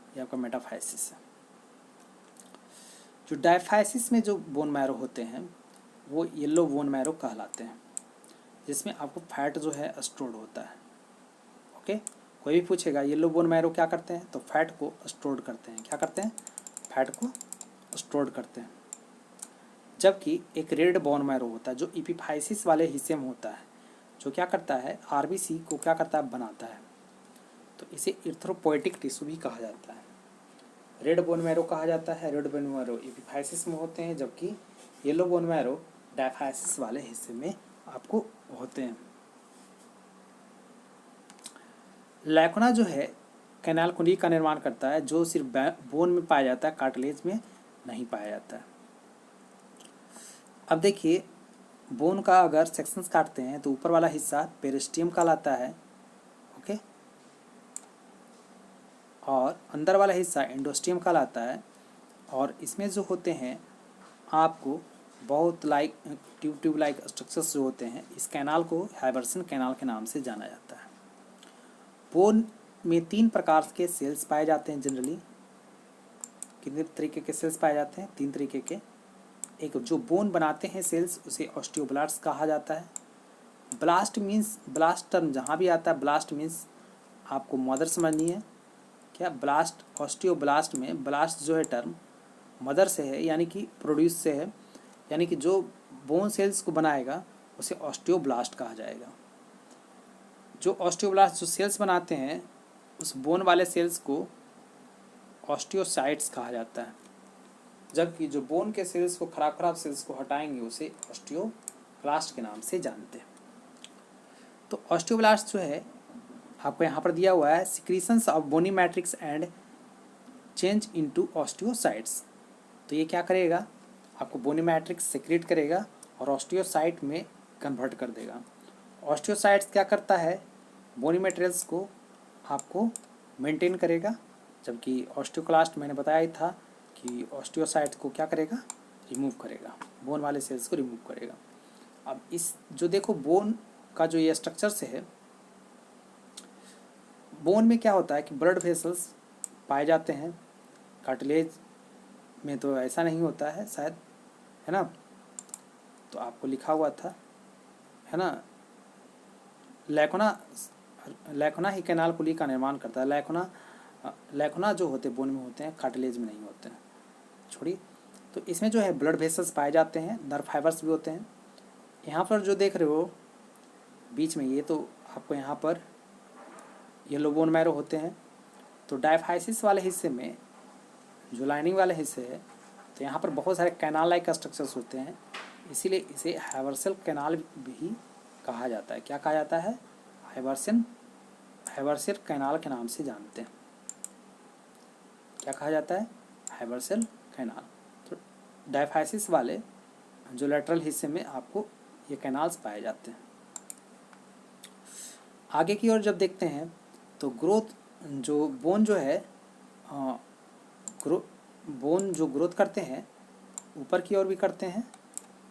Speaker 1: ये आपका मेटाफाइसिस है। जो डायफाइसिस में जो बोन मैरो होते हैं वो येलो बोन मैरो कहलाते हैं, जिसमें आपको फैट जो है स्टोर्ड होता है। ओके, कोई भी पूछेगा येलो बोन मैरो क्या करते हैं, तो फैट को स्टोर करते हैं। क्या करते हैं? फैट को स्टोर करते हैं। जबकि एक रेड बोन मैरो होता है जो एपिफाइसिस वाले हिस्से में होता है, जो क्या करता है, आरबीसी को क्या करता है, बनाता है। तो इसे इरिथ्रोपोइटिक टिश्यू भी कहा जाता है। रेड बोन मैरो कहा जाता है, रेड बोन मैरो एपिफाइसिस में होते हैं, जबकि येलो बोन मैरो डायफाइसिस वाले हिस्से में आपको होते हैं। लैकुना जो है कैनाल कुंडी का निर्माण करता है, जो सिर्फ बोन में पाया जाता है, कार्टिलेज में नहीं पाया जाता है। अब देखिए, बोन का अगर सेक्शंस काटते हैं तो ऊपर वाला हिस्सा पेरिस्टियम कहलाता है, ओके, और अंदर वाला हिस्सा एंडोस्टियम कहलाता है। और इसमें जो होते हैं आपको बहुत ट्यूब लाइक स्ट्रक्चर्स जो होते हैं, इस कैनाल को हाइबर्सन कैनाल के नाम से जाना जाता है। बोन में 3 प्रकार के सेल्स पाए जाते हैं जनरली। कितने तरीके के सेल्स पाए जाते हैं? 3 तरीके के। एक जो बोन बनाते हैं सेल्स, उसे ऑस्टियोब्लास्ट कहा जाता है। ब्लास्ट मीन्स, ब्लास्ट टर्म जहाँ भी आता है, ब्लास्ट मीन्स आपको मदर समझनी है क्या। ब्लास्ट, ऑस्टियोब्लास्ट में ब्लास्ट जो है टर्म मदर से है, यानी कि प्रोड्यूस से है, यानी कि जो बोन सेल्स को बनाएगा उसे ऑस्टियोब्लास्ट कहा जाएगा। जो ऑस्टियोब्लास्ट जो सेल्स बनाते हैं, उस बोन वाले सेल्स को ऑस्टियोसाइट्स कहा जाता है। जबकि जो बोन के सेल्स को, खराब सेल्स को हटाएंगे, उसे ऑस्टियोब्लास्ट के नाम से जानते हैं। तो ऑस्टियोब्लास्ट जो है आपको यहाँ पर दिया हुआ है, secretions of bony matrix and change into osteocytes. तो ये क्या करेगा, आपको बोनी मैट्रिक्स सिक्रीट करेगा और ऑस्टियोसाइट में कन्वर्ट कर देगा। ऑस्टियोसाइट्स क्या करता है, बोनी मटेरियल्स को आपको मेंटेन करेगा, जबकि ऑस्टियोक्लास्ट मैंने बताया ही था कि ऑस्टियोसाइट को क्या करेगा, रिमूव करेगा, बोन वाले सेल्स को रिमूव करेगा। अब इस जो देखो बोन का जो ये स्ट्रक्चर से है, बोन में क्या होता है कि ब्लड वेसल्स पाए जाते हैं, कार्टिलेज में तो ऐसा नहीं होता है शायद, है ना। तो आपको लिखा हुआ था, है ना, लैकुना ही कैनाल कुली का निर्माण करता है। लैकुना जो होते बोन में होते हैं, कार्टिलेज में नहीं होते हैं। छोड़िए, तो इसमें जो है ब्लड वेसल्स पाए जाते हैं, नर्व फाइबर्स भी होते हैं। यहाँ पर जो देख रहे हो बीच में, ये तो आपको यहाँ पर येलो बोन मैरो होते हैं। तो डायफाइसिस वाले हिस्से में, जो लाइनिंग वाले हिस्से है, तो यहाँ पर बहुत सारे कैनाल लाइक स्ट्रक्चर्स होते हैं, इसीलिए इसे हाइवर्सल कैनाल भी कहा जाता है। क्या कहा जाता है? हाइवर्सल कैनाल के नाम से जानते हैं। क्या कहा जाता है? हाइवर्सल कैनाल। तो डायफाइसिस वाले जो लेटरल हिस्से में आपको ये कैनाल्स पाए जाते हैं। आगे की ओर जब देखते हैं तो ग्रोथ, जो बोन जो है, बोन जो ग्रोथ करते हैं, ऊपर की ओर भी करते हैं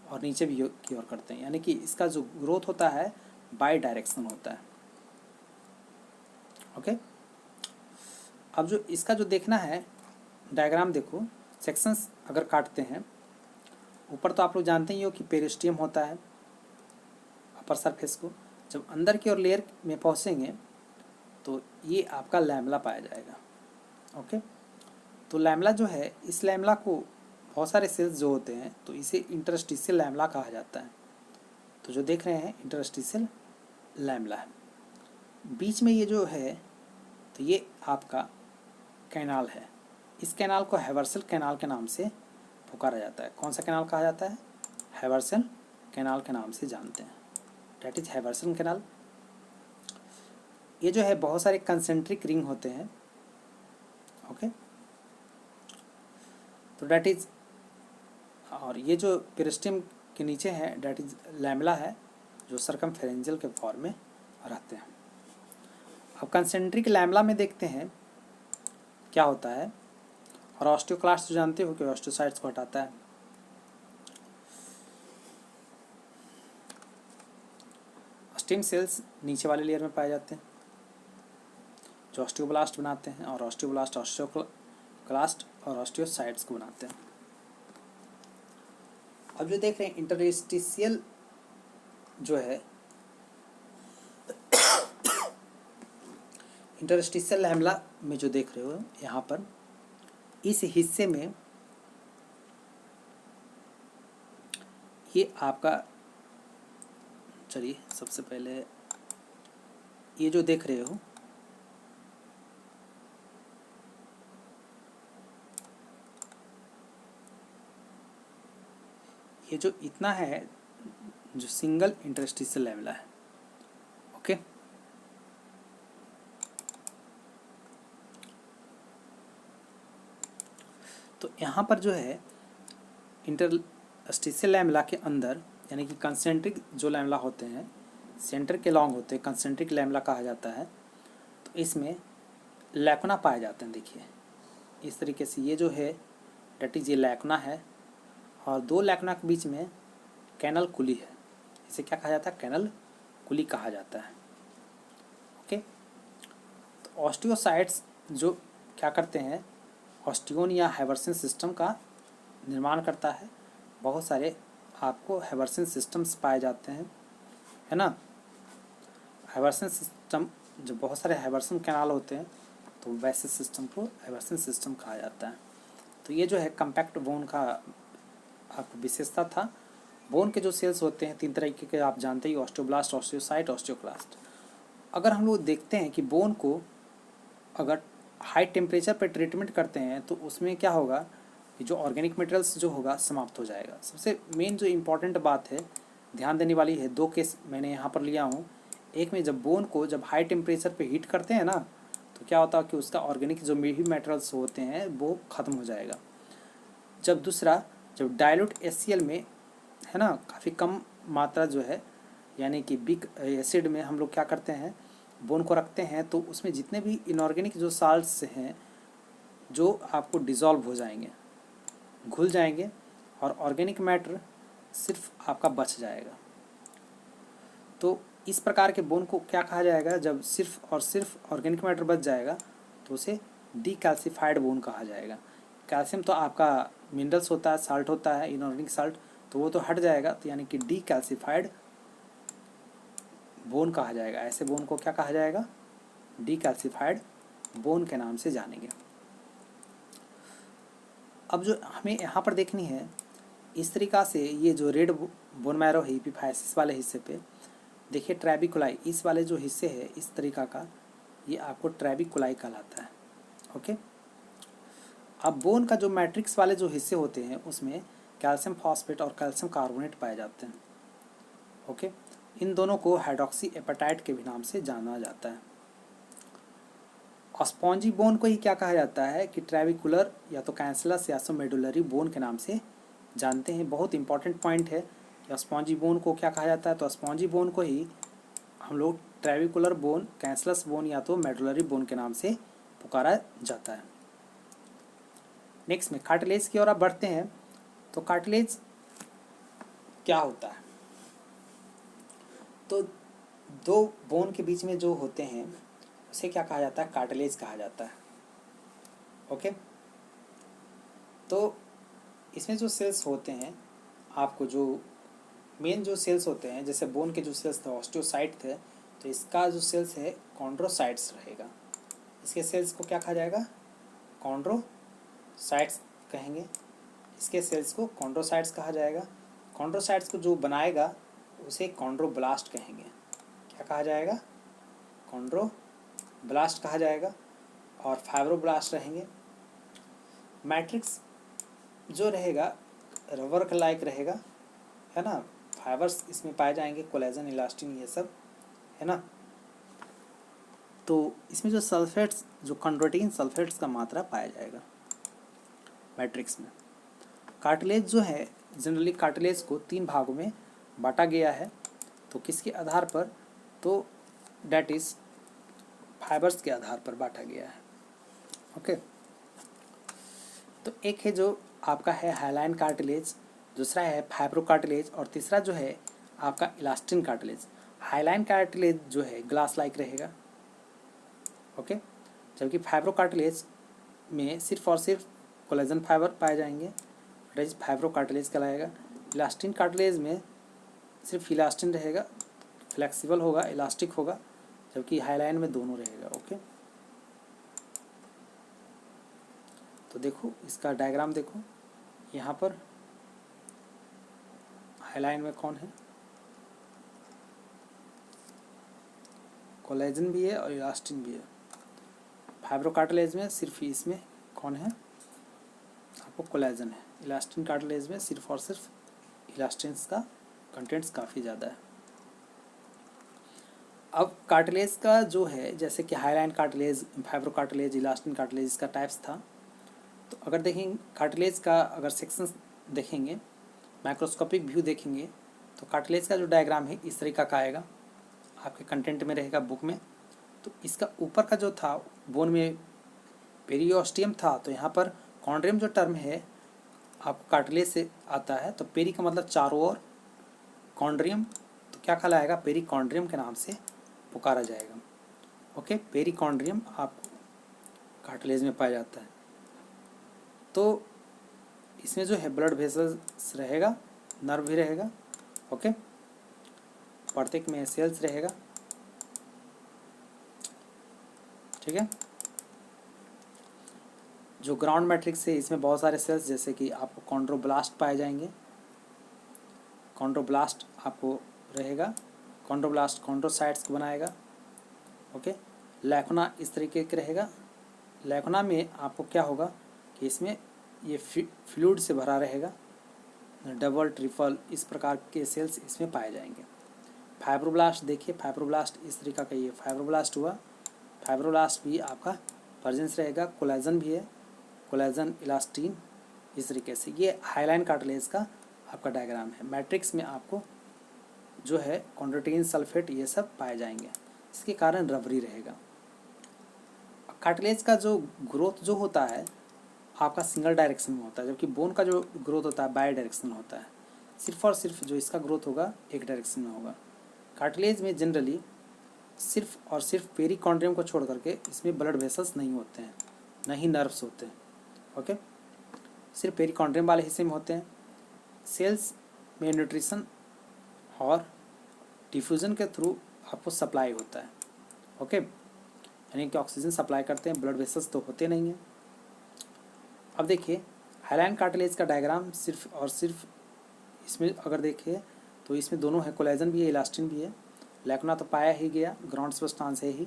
Speaker 1: और नीचे भी की ओर करते हैं, यानी कि इसका जो ग्रोथ होता है बाई डायरेक्शन होता है, ओके। अब जो इसका जो देखना है डायग्राम देखो, सेक्शंस अगर काटते हैं, ऊपर तो आप लोग जानते ही हो कि पेरिस्टियम होता है अपर सरफेस को। जब अंदर की ओर लेयर में पहुँचेंगे तो ये आपका लैमेला पाया जाएगा, ओके। तो लैमेला जो है, इस लैमेला को बहुत सारे सेल्स जो होते हैं, तो इसे इंटरस्टिशियल लैमेला कहा जाता है। तो जो देख रहे हैं इंटरस्टिशियल लैमेला है। बीच में ये जो है, तो ये आपका कैनाल है। इस कैनाल को हाइवर्सल कैनाल के नाम से पुकारा जाता है। कौन सा कैनाल कहा जाता है? हाइवर्सल कैनाल के नाम से जानते हैं, डैट इज हाइवर्सल कैनाल। ये जो है बहुत सारे कंसेंट्रिक रिंग होते हैं, ओके। तो डैट इज, और ये जो पेरिस्टियम के नीचे है डैट इज लैमेला है, जो सर्कमफेरेंजियल के फॉर्म में रहते हैं। अब कंसेंट्रिक लैमेला में देखते हैं क्या होता है। और ऑस्टियोक्लास्ट जो जानते हो कि ऑस्टियोसाइट्स को हटाता है। स्टेम सेल्स नीचे वाले लेयर में पाए जाते हैं, जो ऑस्टियोब्लास्ट बनाते हैं, और ऑस्टियोब्लास्ट ऑस्टियोक्लास्ट और ऑस्टियोसाइट्स को बनाते हैं। अब जो देख रहे हैं इंटरस्टिशियल जो है, इंटरस्टिशियल लैमेला में जो देख रहे हो यहाँ पर, इस हिस्से में ये आपका, चलिए सबसे पहले ये जो देख रहे हो ये जो इतना है जो सिंगल इंटरस्टिशियल लैमेला है। ओके, तो यहाँ पर जो है इंटरस्टिशियल लैमेला के अंदर, यानी कि कंसेंट्रिक जो लैमेला होते हैं सेंटर के लॉन्ग होते हैं, कंसेंट्रिक लैमेला कहा जाता है। तो इसमें लैकुना पाए जाते हैं। देखिए इस तरीके से ये जो है डेट इज ये लैकुना है, और दो लैकुना के बीच में कैनल कुली है। इसे क्या कहा जाता है? कैनल कुली कहा जाता है। ओके, तो ऑस्टियोसाइट्स जो क्या करते हैं, ऑस्टियोन या हैवर्सन सिस्टम का निर्माण करता है। बहुत सारे आपको हैवर्सन सिस्टम्स पाए जाते हैं, है ना। हैवर्सन सिस्टम, जो बहुत सारे हैवर्सन कैनाल होते हैं, तो वैसे सिस्टम को हैवर्सन सिस्टम कहा जाता है। तो ये जो है कम्पैक्ट बोन का आपको विशेषता था। बोन के जो सेल्स होते हैं 3 तरीके के आप जानते ही, ऑस्टियोब्लास्ट, ऑस्टियोसाइट, ऑस्टियोक्लास्ट। अगर हम लोग देखते हैं कि बोन को अगर हाई टेम्परेचर पर ट्रीटमेंट करते हैं तो उसमें क्या होगा कि जो ऑर्गेनिक मटेरियल्स जो होगा समाप्त हो जाएगा। सबसे मेन जो इम्पॉर्टेंट बात है ध्यान देने वाली है, 2 केस मैंने यहाँ पर लिया हूँ। एक में जब बोन को जब हाई टेम्परेचर पे हीट करते हैं ना, तो क्या होता है कि उसका ऑर्गेनिक जो भी मटेरियल्स होते हैं वो ख़त्म हो जाएगा। जब दूसरा, जब डाइल्यूट HCl में, है ना, काफ़ी कम मात्रा जो है, यानी कि बिग एसिड में हम लोग क्या करते हैं, बोन को रखते हैं, तो उसमें जितने भी इनऑर्गेनिक जो साल्ट्स हैं जो आपको डिज़ोल्व हो जाएंगे, घुल जाएंगे, और ऑर्गेनिक मैटर सिर्फ आपका बच जाएगा। तो इस प्रकार के बोन को क्या कहा जाएगा? जब सिर्फ और सिर्फ ऑर्गेनिक मैटर बच जाएगा तो उसे डीकैल्सिफाइड बोन कहा जाएगा। कैल्शियम तो आपका मिनरल्स होता है, साल्ट होता है, इनऑर्गेनिक साल्ट, तो वो तो हट जाएगा, तो यानी कि डीकैल्सिफाइड बोन कहा जाएगा। ऐसे बोन को क्या कहा जाएगा? डीकैल्सिफाइड बोन के नाम से जानेंगे। अब जो हमें यहाँ पर देखनी है, इस तरीक़ा से ये जो रेड बोन मैरो है एपिफाइसिस वाले हिस्से पे देखिए ट्रैबिकुलाई, इस वाले जो हिस्से है इस तरीक़ा का, ये आपको ट्रैबिकुलाई कहलाता है। ओके, अब बोन का जो मैट्रिक्स वाले जो हिस्से होते हैं उसमें कैल्शियम फॉस्फेट और कैल्शियम कार्बोनेट पाए जाते हैं। ओके, इन दोनों को हाइड्रोक्सी एपेटाइट के भी नाम से जाना जाता है। स्पॉन्जी बोन को ही क्या कहा जाता है कि ट्रैबिकुलर या तो कैंसलस या मेडुलरी बोन के नाम से जानते हैं। बहुत इंपॉर्टेंट पॉइंट है कि स्पॉन्जी बोन को क्या कहा जाता है, तो स्पॉन्जी बोन को ही हम लोग ट्रैबिकुलर बोन, कैंसलस बोन या तो मेडुलरी बोन के नाम से पुकारा जाता है। नेक्स्ट में कार्टिलेज की ओर आप बढ़ते हैं। तो कार्टिलेज क्या होता है? तो दो बोन के बीच में जो होते हैं उसे क्या कहा जाता है? कार्टिलेज कहा जाता है। ओके, तो इसमें जो सेल्स होते हैं, आपको जो मेन जो सेल्स होते हैं, जैसे बोन के जो सेल्स थे ऑस्टियोसाइट थे, तो इसका जो सेल्स है कॉन्ड्रोसाइट्स रहेगा। इसके सेल्स को क्या कहा जाएगा? कॉन्ड्रोसाइट्स कहेंगे। इसके सेल्स को कॉन्ड्रोसाइट्स कहा जाएगा। कॉन्ड्रोसाइट्स को जो बनाएगा उसे कॉन्ड्रोब्लास्ट कहेंगे। क्या कहा जाएगा? कॉन्ड्रोब्लास्ट कहा जाएगा। और फाइब्रोब्लास्ट रहेंगे। मैट्रिक्स जो रहेगा रबर का लाइक रहेगा, है ना। फाइबर्स इसमें पाए जाएंगे, कोलेजन, इलास्टिन, ये सब, है ना। तो इसमें जो सल्फेट्स, जो कंड्रोटिन सल्फेट्स का मात्रा पाया जाएगा मैट्रिक्स में। कार्टिलेज जो है, जनरली कार्टिलेज को 3 भागों में बांटा गया है। तो किसके आधार पर? तो डेट इज फाइबर्स के आधार पर बांटा गया है। ओके, तो एक है जो आपका है हाइलाइन कार्टिलेज, दूसरा है फाइब्रो कार्टिलेज, और तीसरा जो है आपका इलास्टिन कार्टिलेज। हाइलाइन कार्टिलेज जो है ग्लास लाइक रहेगा। ओके, जबकि फाइब्रो कार्टिलेज में सिर्फ और सिर्फ कोलेजन फाइबर पाए जाएंगे, फाइब्रो कार्टिलेज कहलाएगा। इलास्टिन कार्टिलेज में सिर्फ इलास्टिन रहेगा, फ्लेक्सिबल होगा, इलास्टिक होगा, जबकि हाइलाइन में दोनों रहेगा। ओके, तो देखो इसका डायग्राम देखो, यहाँ पर हाईलाइन में कौन है, कोलेजन भी है और इलास्टिन भी है। फाइब्रोकार्टिलेज में सिर्फ इसमें कौन है, आपको कोलेजन है। इलास्टिन कार्टिलेज में सिर्फ और सिर्फ इलास्टिन्स का कंटेंट्स काफ़ी ज़्यादा है। अब कार्टिलेज का जो है, जैसे कि highline cartilage, fibrocartilage, elastin cartilage, इसका टाइप्स था। तो अगर देखेंगे कार्टिलेज का अगर सेक्शंस देखेंगे, माइक्रोस्कोपिक व्यू देखेंगे, तो कार्टिलेज का जो डायग्राम है इस तरीका का आएगा, आपके कंटेंट में रहेगा बुक में। तो इसका ऊपर का जो था बोन में पेरियोस्टियम था, तो यहाँ पर कॉन्ड्रियम जो टर्म है आपको कार्टिलेज से आता है। तो पेरी का मतलब चारों ओर, कॉन्ड्रियम तो क्या कहलाएगा, पेरिकॉन्ड्रियम के नाम से पुकारा जाएगा। ओके, पेरिकॉन्ड्रियम आपको कार्टिलेज में पाया जाता है। तो इसमें जो है ब्लड वेसल्स रहेगा, नर्व भी रहेगा। ओके, प्रत्येक में सेल्स रहेगा, ठीक है। जो ग्राउंड मैट्रिक्स है इसमें बहुत सारे सेल्स, जैसे कि आपको कॉन्ड्रोब्लास्ट पाए जाएंगे, कॉन्ड्रोब्लास्ट आपको रहेगा, कॉन्ड्रोब्लास्ट कॉन्ड्रोसाइट्स को बनाएगा। ओके, लैकुना इस तरीके के रहेगा। लैकुना में आपको क्या होगा कि इसमें ये फ्लूइड से भरा रहेगा, डबल ट्रिपल इस प्रकार के सेल्स इसमें पाए जाएंगे। फाइब्रोब्लास्ट देखिए, फाइब्रोब्लास्ट इस तरीका का, ये फाइब्रोब्लास्ट हुआ। फाइब्रोब्लास्ट भी आपका प्रेजेंस रहेगा, कोलेजन भी है, कोलेजन, इलास्टिन, इस तरीके से। ये हाईलाइन कार्टिलेज का आपका डायग्राम है। मैट्रिक्स में आपको जो है कॉन्ड्रोटिन, सल्फेट, ये सब पाए जाएंगे, इसके कारण रबरी रहेगा। कार्टिलेज का जो ग्रोथ जो होता है आपका सिंगल डायरेक्शन में होता है, जबकि बोन का जो ग्रोथ होता है बाई डायरेक्शन में होता है। सिर्फ और सिर्फ जो इसका ग्रोथ होगा एक डायरेक्शन में होगा। कार्टिलेज में जनरली सिर्फ और सिर्फ पेरिकॉन्ड्रियम को छोड़ करके इसमें ब्लड वेसल्स नहीं होते हैं, न ही नर्व्स होते हैं। ओके, सिर्फ पेरिकॉन्ड्रियम वाले हिस्से में होते हैं। सेल्स में न्यूट्रिशन और डिफ्यूजन के थ्रू आपको सप्लाई होता है। ओके, यानी कि ऑक्सीजन सप्लाई करते हैं, ब्लड वेसल्स तो होते नहीं हैं। अब देखिए हाईलाइन कार्टिलेज का डायग्राम सिर्फ और सिर्फ इसमें अगर देखिए तो इसमें दोनों है, कोलेजन भी है, इलास्टिन भी है। लैकुना तो पाया ही गया, ग्राउंड सब्सटेंस है ही,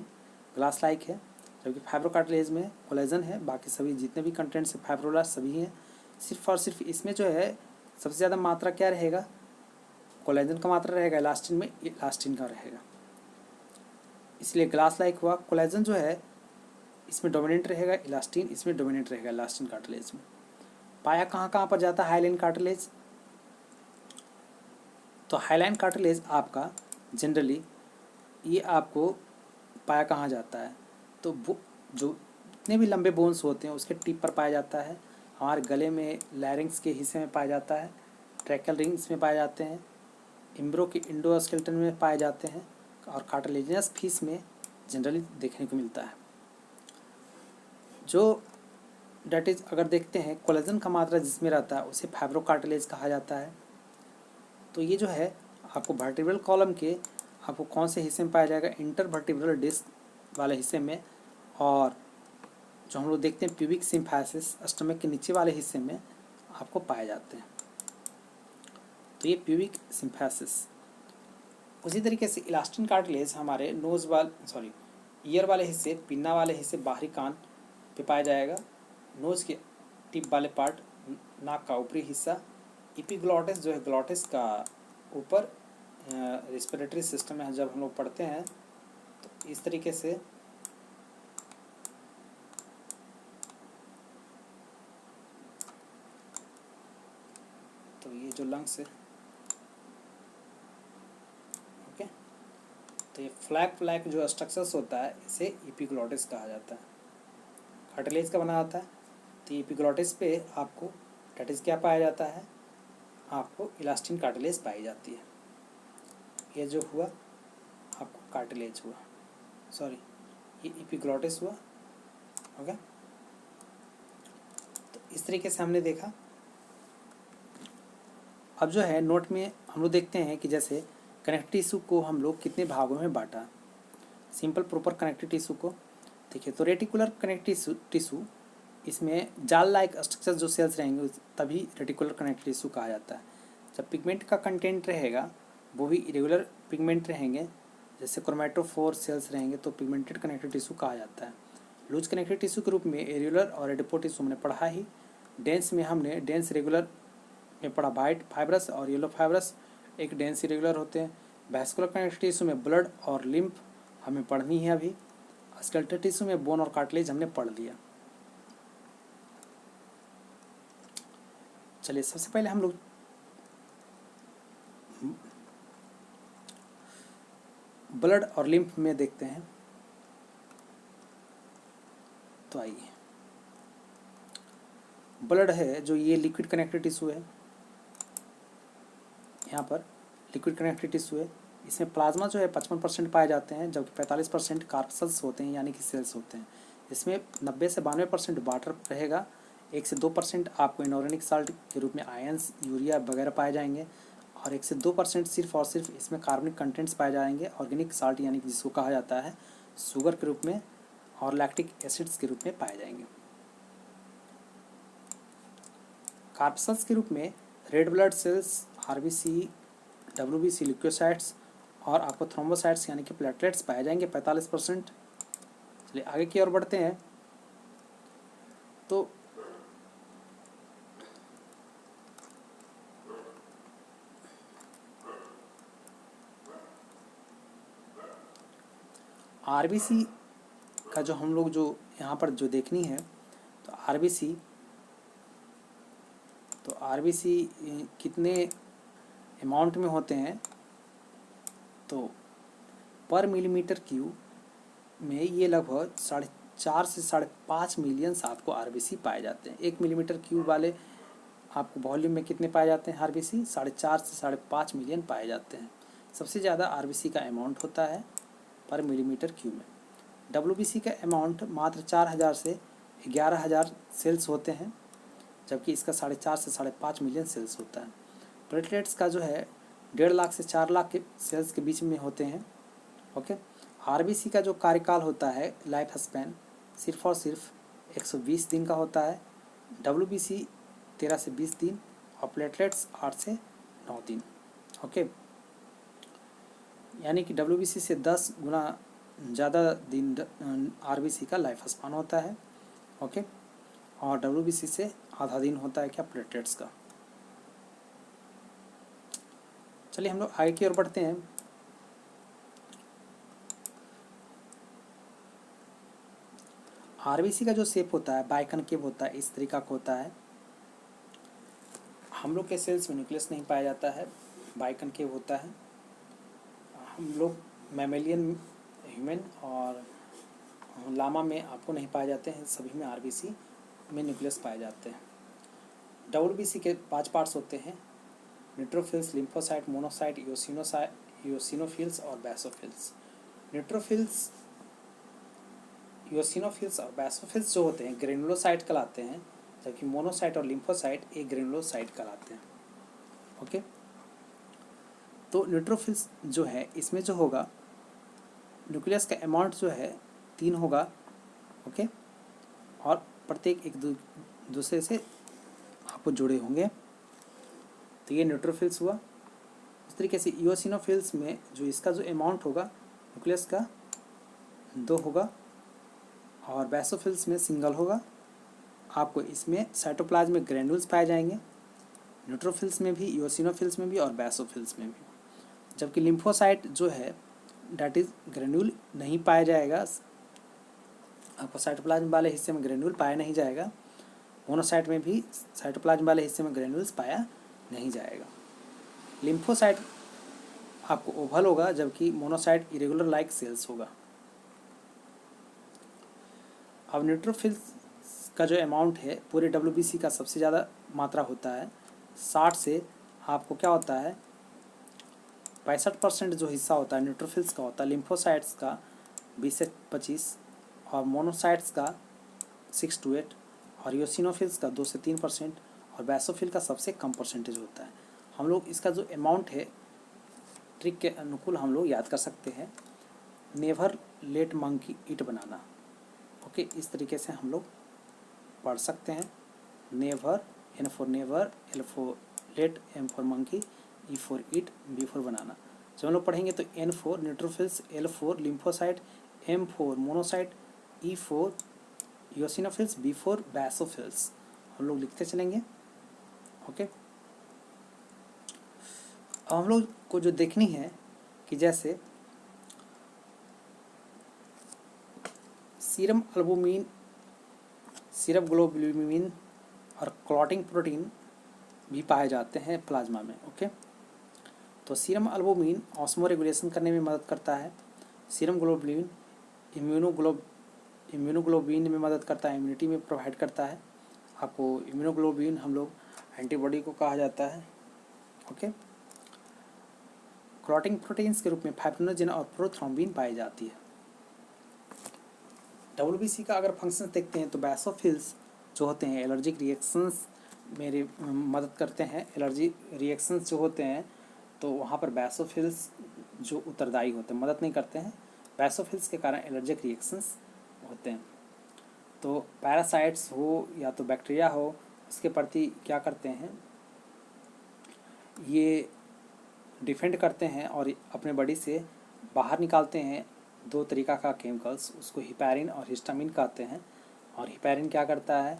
Speaker 1: ग्लास लाइक है। जबकि फाइब्रोकार्टिलेज में कोलेजन है, बाकी सभी जितने भी कंटेंट्स है फाइब्रोब्लास्ट सभी हैं। सिर्फ और सिर्फ इसमें जो है सबसे ज़्यादा मात्रा क्या रहेगा, कोलेजन का मात्रा रहेगा, इलास्टिन में इलास्टिन का रहेगा, इसलिए ग्लास लाइक हुआ। कोलेजन जो है इसमें डोमिनेंट रहेगा, इलास्टिन इसमें डोमिनेंट रहेगा, इलास्टिन कार्टिलेज में। पाया कहाँ पर जाता है हाईलाइन कार्टिलेज, तो हाईलाइन कार्टिलेज आपका जनरली ये आपको पाया कहाँ जाता है, तो वो जो जितने भी लंबे बोन्स होते हैं उसके टिप पर पाया जाता है। हमारे गले में लैरिंग्स के हिस्से में पाया जाता है, ट्रैकेल रिंग्स में पाए जाते हैं, इम्ब्रो के इंडोस्केलेटन में पाए जाते हैं, और कार्टिलेजिनस फिश में जनरली देखने को मिलता है। जो डेट इज अगर देखते हैं कोलेजन का मात्रा जिसमें रहता है उसे फाइब्रोकार्टिलेज कहा जाता है। तो ये जो है आपको वर्टिब्रल कॉलम के आपको कौन से हिस्से में पाया जाएगा, इंटरवर्टिब्रल डिस्क वाले हिस्से में, और जो हम लोग देखते हैं प्यूबिक सिम्फाइसिस स्टमक के नीचे वाले हिस्से में आपको पाए जाते हैं। तो ये प्यूबिक सिम्फाइसिस। उसी तरीके से इलास्टिन कार्टिलेज हमारे ईयर वाले हिस्से, पिन्ना वाले हिस्से, बाहरी कान पे पाया जाएगा, नोज के टिप वाले पार्ट, नाक का ऊपरी हिस्सा, एपिग्लॉटिस जो है ग्लॉटिस का ऊपर, रेस्पिरेटरी सिस्टम में जब हम लोग पढ़ते हैं तो इस तरीके से तो ये जो लंग्स है, ओके, तो ये फ्लैक जो स्ट्रक्चर्स होता है इसे एपिग्लॉटिस कहा जाता है। कार्टिलेज का बना आता है, तो एपिग्लॉटिस पे आपको डेट इज क्या पाया जाता है, आपको इलास्टिन कार्टिलेज पाई जाती है। ये जो हुआ आपको कार्टिलेज हुआ, ये एपिग्लॉटिस हुआ। ओके, तो इस तरीके से हमने देखा। अब जो है नोट में हम लोग देखते हैं कि जैसे कनेक्टिव टिश्यू को हम लोग कितने भागों में बांटा, सिंपल प्रॉपर कनेक्टिव टिश्यू को देखिए। तो रेटिकुलर कनेक्टिव टिश्यू इसमें जाल लाइक स्ट्रक्चर जो सेल्स रहेंगे तभी रेटिकुलर कनेक्टिव टिश्यू कहा जाता है। जब पिगमेंट का कंटेंट रहेगा वो भी इरेगुलर पिगमेंट रहेंगे, जैसे क्रोमेटोफोर सेल्स रहेंगे तो पिगमेंटेड कनेक्टिव टिश्यू कहा जाता है। लूज कनेक्टिव टिश्यू के रूप में इरेगुलर और एडिपोज टिश्यू हमने पढ़ा ही। डेंस में हमने डेंस रेगुलर में पढ़ा, वाइट फाइब्रस और येलो फाइब्रस एक डेंस इरेगुलर होते हैं। वैस्कुलर कनेक्टिव टिश्यू में ब्लड और लिम्फ हमें पढ़नी है अभी। स्केलेटल टिश्यू में बोन और कार्टिलेज हमने पढ़ लिया। चलिए सबसे पहले हम लोग ब्लड और लिम्फ में देखते हैं। तो आइए, ब्लड है जो ये लिक्विड कनेक्टिव टिश्यू है, यहाँ पर लिक्विड कनेक्टिव टिश्यू है। इसमें प्लाज्मा जो है 55% पाए जाते हैं, जबकि 45% कार्पसल्स होते हैं यानी कि सेल्स होते हैं। इसमें 90 से 92% वाटर रहेगा, 1 से 2% आपको इनऑर्गेनिक साल्ट के रूप में आयंस, यूरिया वगैरह पाए जाएंगे, और 1 से 2% सिर्फ और सिर्फ इसमें कार्बनिक कंटेंट्स पाए जाएंगे, ऑर्गेनिक साल्ट यानी कि जिसको कहा जाता है शुगर के रूप में, और लैक्टिक एसिड्स के रूप में पाए जाएंगे। कार्पसल्स के रूप में red blood cells, RBC, WBC, leucocytes और आपको थ्रोम्बोसाइट्स यानी कि प्लेटलेट्स पाए जाएंगे 45%। चलिए आगे की ओर बढ़ते हैं। तो आरबीसी का जो हम लोग जो यहाँ पर जो देखनी है, तो आरबीसी कितने अमाउंट में होते हैं, तो पर मिलीमीटर क्यूब में ये लगभग 4.5 से 5.5 मिलियन आपको आरबीसी पाए जाते हैं। 1 मिलीमीटर क्यूब वाले आपको वॉल्यूम में कितने पाए जाते हैं आरबीसी? 4.5 से 5.5 मिलियन पाए जाते हैं। सबसे ज़्यादा आरबीसी का अमाउंट होता है पर मिलीमीटर क्यूब में। डब्ल्यूबीसी का अमाउंट मात्र 4,000 से 11,000 सेल्स होते हैं, जबकि इसका 4.5 से 5.5 मिलियन सेल्स होता है। प्लेटलेट्स का जो है 1.5 लाख से 4 लाख के सेल्स के बीच में होते हैं। ओके, आरबीसी का जो कार्यकाल होता है, लाइफ स्पैन, सिर्फ और सिर्फ 120 दिन का होता है। डब्ल्यूबीसी 13 से 20 दिन और प्लेटलेट्स 8 से 9 दिन। ओके, यानी कि डब्ल्यूबीसी से 10 गुना ज़्यादा दिन आरबीसी का लाइफ स्पैन होता है। ओके, और डब्ल्यूबीसी से आधा दिन होता है क्या प्लेटलेट्स का। चलिए हम लोग आगे की ओर बढ़ते हैं। आरबीसी का जो शेप होता है बाइकनकेव होता है, इस तरीका का होता है। हम लोग के सेल्स में न्यूक्लियस नहीं पाया जाता है, बाइकनकेव होता है। हम लोग मैमेलियन, ह्यूमन और लामा में आपको नहीं पाए जाते हैं, सभी में आरबीसी में न्यूक्लियस पाए जाते हैं। डब्ल्यूबीसी के 5 पार्ट्स होते हैं, न्यूट्रोफिल्स, लिम्फोसाइट, मोनोसाइट, यूसिनोफिल्स और बैसोफिल्स। न्यूट्रोफिल्स, यूसिनोफिल्स और बैसोफिल्स जो होते हैं ग्रेनुलोसाइट कहलाते हैं, जबकि मोनोसाइट और लिम्फोसाइट एक ग्रेनुलोसाइट कहलाते हैं। ओके, तो न्यूट्रोफिल्स जो है इसमें जो होगा न्यूक्लियस का अमाउंट जो है 3 होगा। ओके, और प्रत्येक एक दूसरे से आपको जुड़े होंगे, तो ये न्यूट्रोफिल्स हुआ। इस तरीके से ईओसिनोफिल्स में जो इसका जो अमाउंट होगा न्यूक्लियस का 2 होगा, और बैसोफिल्स में सिंगल होगा। आपको इसमें साइटोप्लाज्म में ग्रेन्यूल्स पाए जाएंगे, न्यूट्रोफिल्स में भी, ईओसिनोफिल्स में भी और बैसोफिल्स में भी। जबकि लिम्फोसाइट जो है डैट इज ग्रेन्यूल नहीं पाया जाएगा, आपको साइटोप्लाज्म वाले हिस्से में ग्रेन्यूल पाया नहीं जाएगा। मोनोसाइट में भी साइटोप्लाज्म वाले हिस्से में ग्रेन्यूल्स पाया नहीं जाएगा। लिम्फोसाइट आपको ओवल होगा, जबकि मोनोसाइट इरेगुलर लाइक सेल्स होगा। अब न्यूट्रोफिल्स का जो अमाउंट है पूरे डब्ल्यूबीसी का सबसे ज़्यादा मात्रा होता है, 60 से आपको क्या होता है 65% जो हिस्सा होता है न्यूट्रोफिल्स का होता है। लिम्फोसाइट्स का 20 से 25 और मोनोसाइट्स का 6 to 8 और यूसिनोफिल्स का 2 से 3% और बैसोफिल का सबसे कम परसेंटेज होता है। हम लोग इसका जो अमाउंट है ट्रिक के अनुकूल हम लोग याद कर सकते हैं, never let monkey eat banana. Okay, इस तरीके से हम लोग पढ़ सकते हैं। Never, N for never, L for let, M for monkey, E for eat, B for banana. जब हम लोग पढ़ेंगे तो N for neutrophils, L for lymphocyte, M for monocyte, E for eosinophils, B for basophils, हम लोग लिखते चलेंगे। Okay, अब हम लोग को जो देखनी है कि जैसे सीरम एल्बुमिन, सीरम ग्लोबुलिन और क्लॉटिंग प्रोटीन भी पाए जाते हैं प्लाज्मा में। ओके, तो सीरम एल्बुमिन ऑस्मो रेगुलेशन करने में मदद करता है। सीरम ग्लोबुलिन इम्यूनोग्लोबिन में मदद करता है, इम्यूनिटी में प्रोवाइड करता है। आपको इम्यूनोग्लोबिन हम लोग एंटीबॉडी को कहा जाता है। ओके, क्लॉटिंग प्रोटीन्स के रूप में फाइब्रिनोजेन और प्रोथ्रोम्बिन पाई जाती है। WBC का अगर फंक्शन देखते हैं तो बैसोफिल्स जो होते हैं एलर्जिक रिएक्शंस में मदद करते हैं। एलर्जी रिएक्शंस जो होते हैं तो वहाँ पर बैसोफिल्स जो उत्तरदायी होते हैं, मदद नहीं करते हैं। बैसोफिल्स के कारण एलर्जिक रिएक्शंस होते हैं। तो पैरासाइट्स हो या तो बैक्टीरिया हो, उसके प्रति क्या करते हैं, ये डिफेंड करते हैं और अपने बॉडी से बाहर निकालते हैं दो तरीका का केमिकल्स, उसको हिपैरिन और हिस्टामिन कहते हैं। और हिपैरिन क्या करता है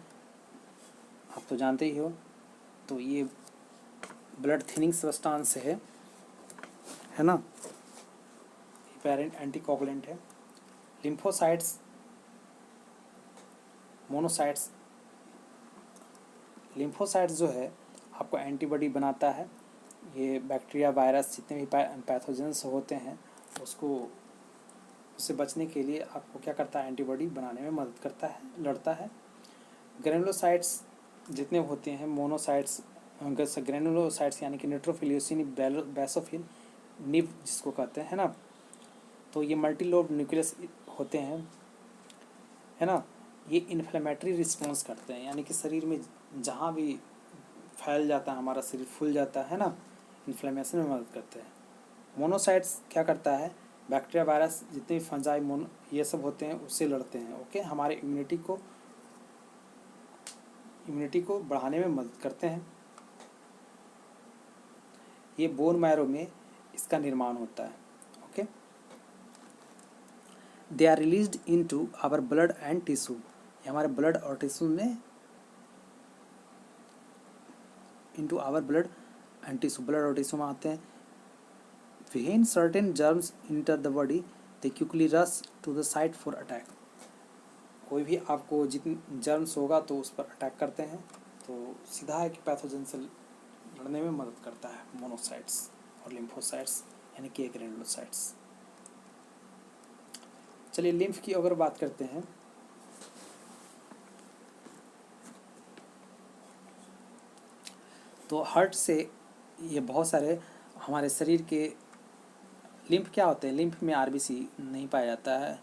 Speaker 1: आप तो जानते ही हो, तो ये ब्लड थिनिंग सब्सटेंस है ना। हिपैरिन एंटीकोगुलेंट है। लिम्फोसाइट्स, मोनोसाइट्स, लिम्फोसाइट्स जो है आपको एंटीबॉडी बनाता है। ये बैक्टीरिया, वायरस, जितने भी पैथोजेंस होते हैं उससे बचने के लिए आपको क्या करता है, एंटीबॉडी बनाने में मदद करता है, लड़ता है। ग्रेनुलोसाइट्स जितने होते हैं, मोनोसाइट्स, ग्रेनुलोसाइट्स यानी कि न्यूट्रोफिल, यूसिनी, बैसोफिल, निब जिसको कहते हैं ना, तो ये मल्टीलोब न्यूक्लियस होते हैं, है ना। ये इन्फ्लेमेटरी रिस्पॉन्स करते हैं, यानी कि शरीर में जहाँ भी फैल जाता है, हमारा शरीर फूल जाता है ना, इन्फ्लेमेशन में मदद करते हैं। मोनोसाइट्स क्या करता है, बैक्टीरिया, वायरस, जितने भी फंजाई ये सब होते हैं उससे लड़ते हैं। ओके, हमारे इम्यूनिटी को बढ़ाने में मदद करते हैं। ये बोन मैरो में इसका निर्माण होता है। Okay, they are released into our blood and tissue, ये हमारे ब्लड और टिश्यू में, into our blood and tissue, blood और टिश्यू में आते हैं। When certain germs enter the body, they quickly rush to the site for attack. कोई भी आपको जितने जर्म्स होगा तो उस पर अटैक करते हैं, तो सीधा है कि पैथोजन से लड़ने में मदद करता है मोनोसाइट्स और लिम्फोसाइट्स यानी कि ग्रेनुलोसाइट्स। चलिए लिम्फ की अगर बात करते हैं तो हार्ट से ये बहुत सारे हमारे शरीर के लिम्फ क्या होते हैं, लिम्फ में RBC नहीं पाया जाता है,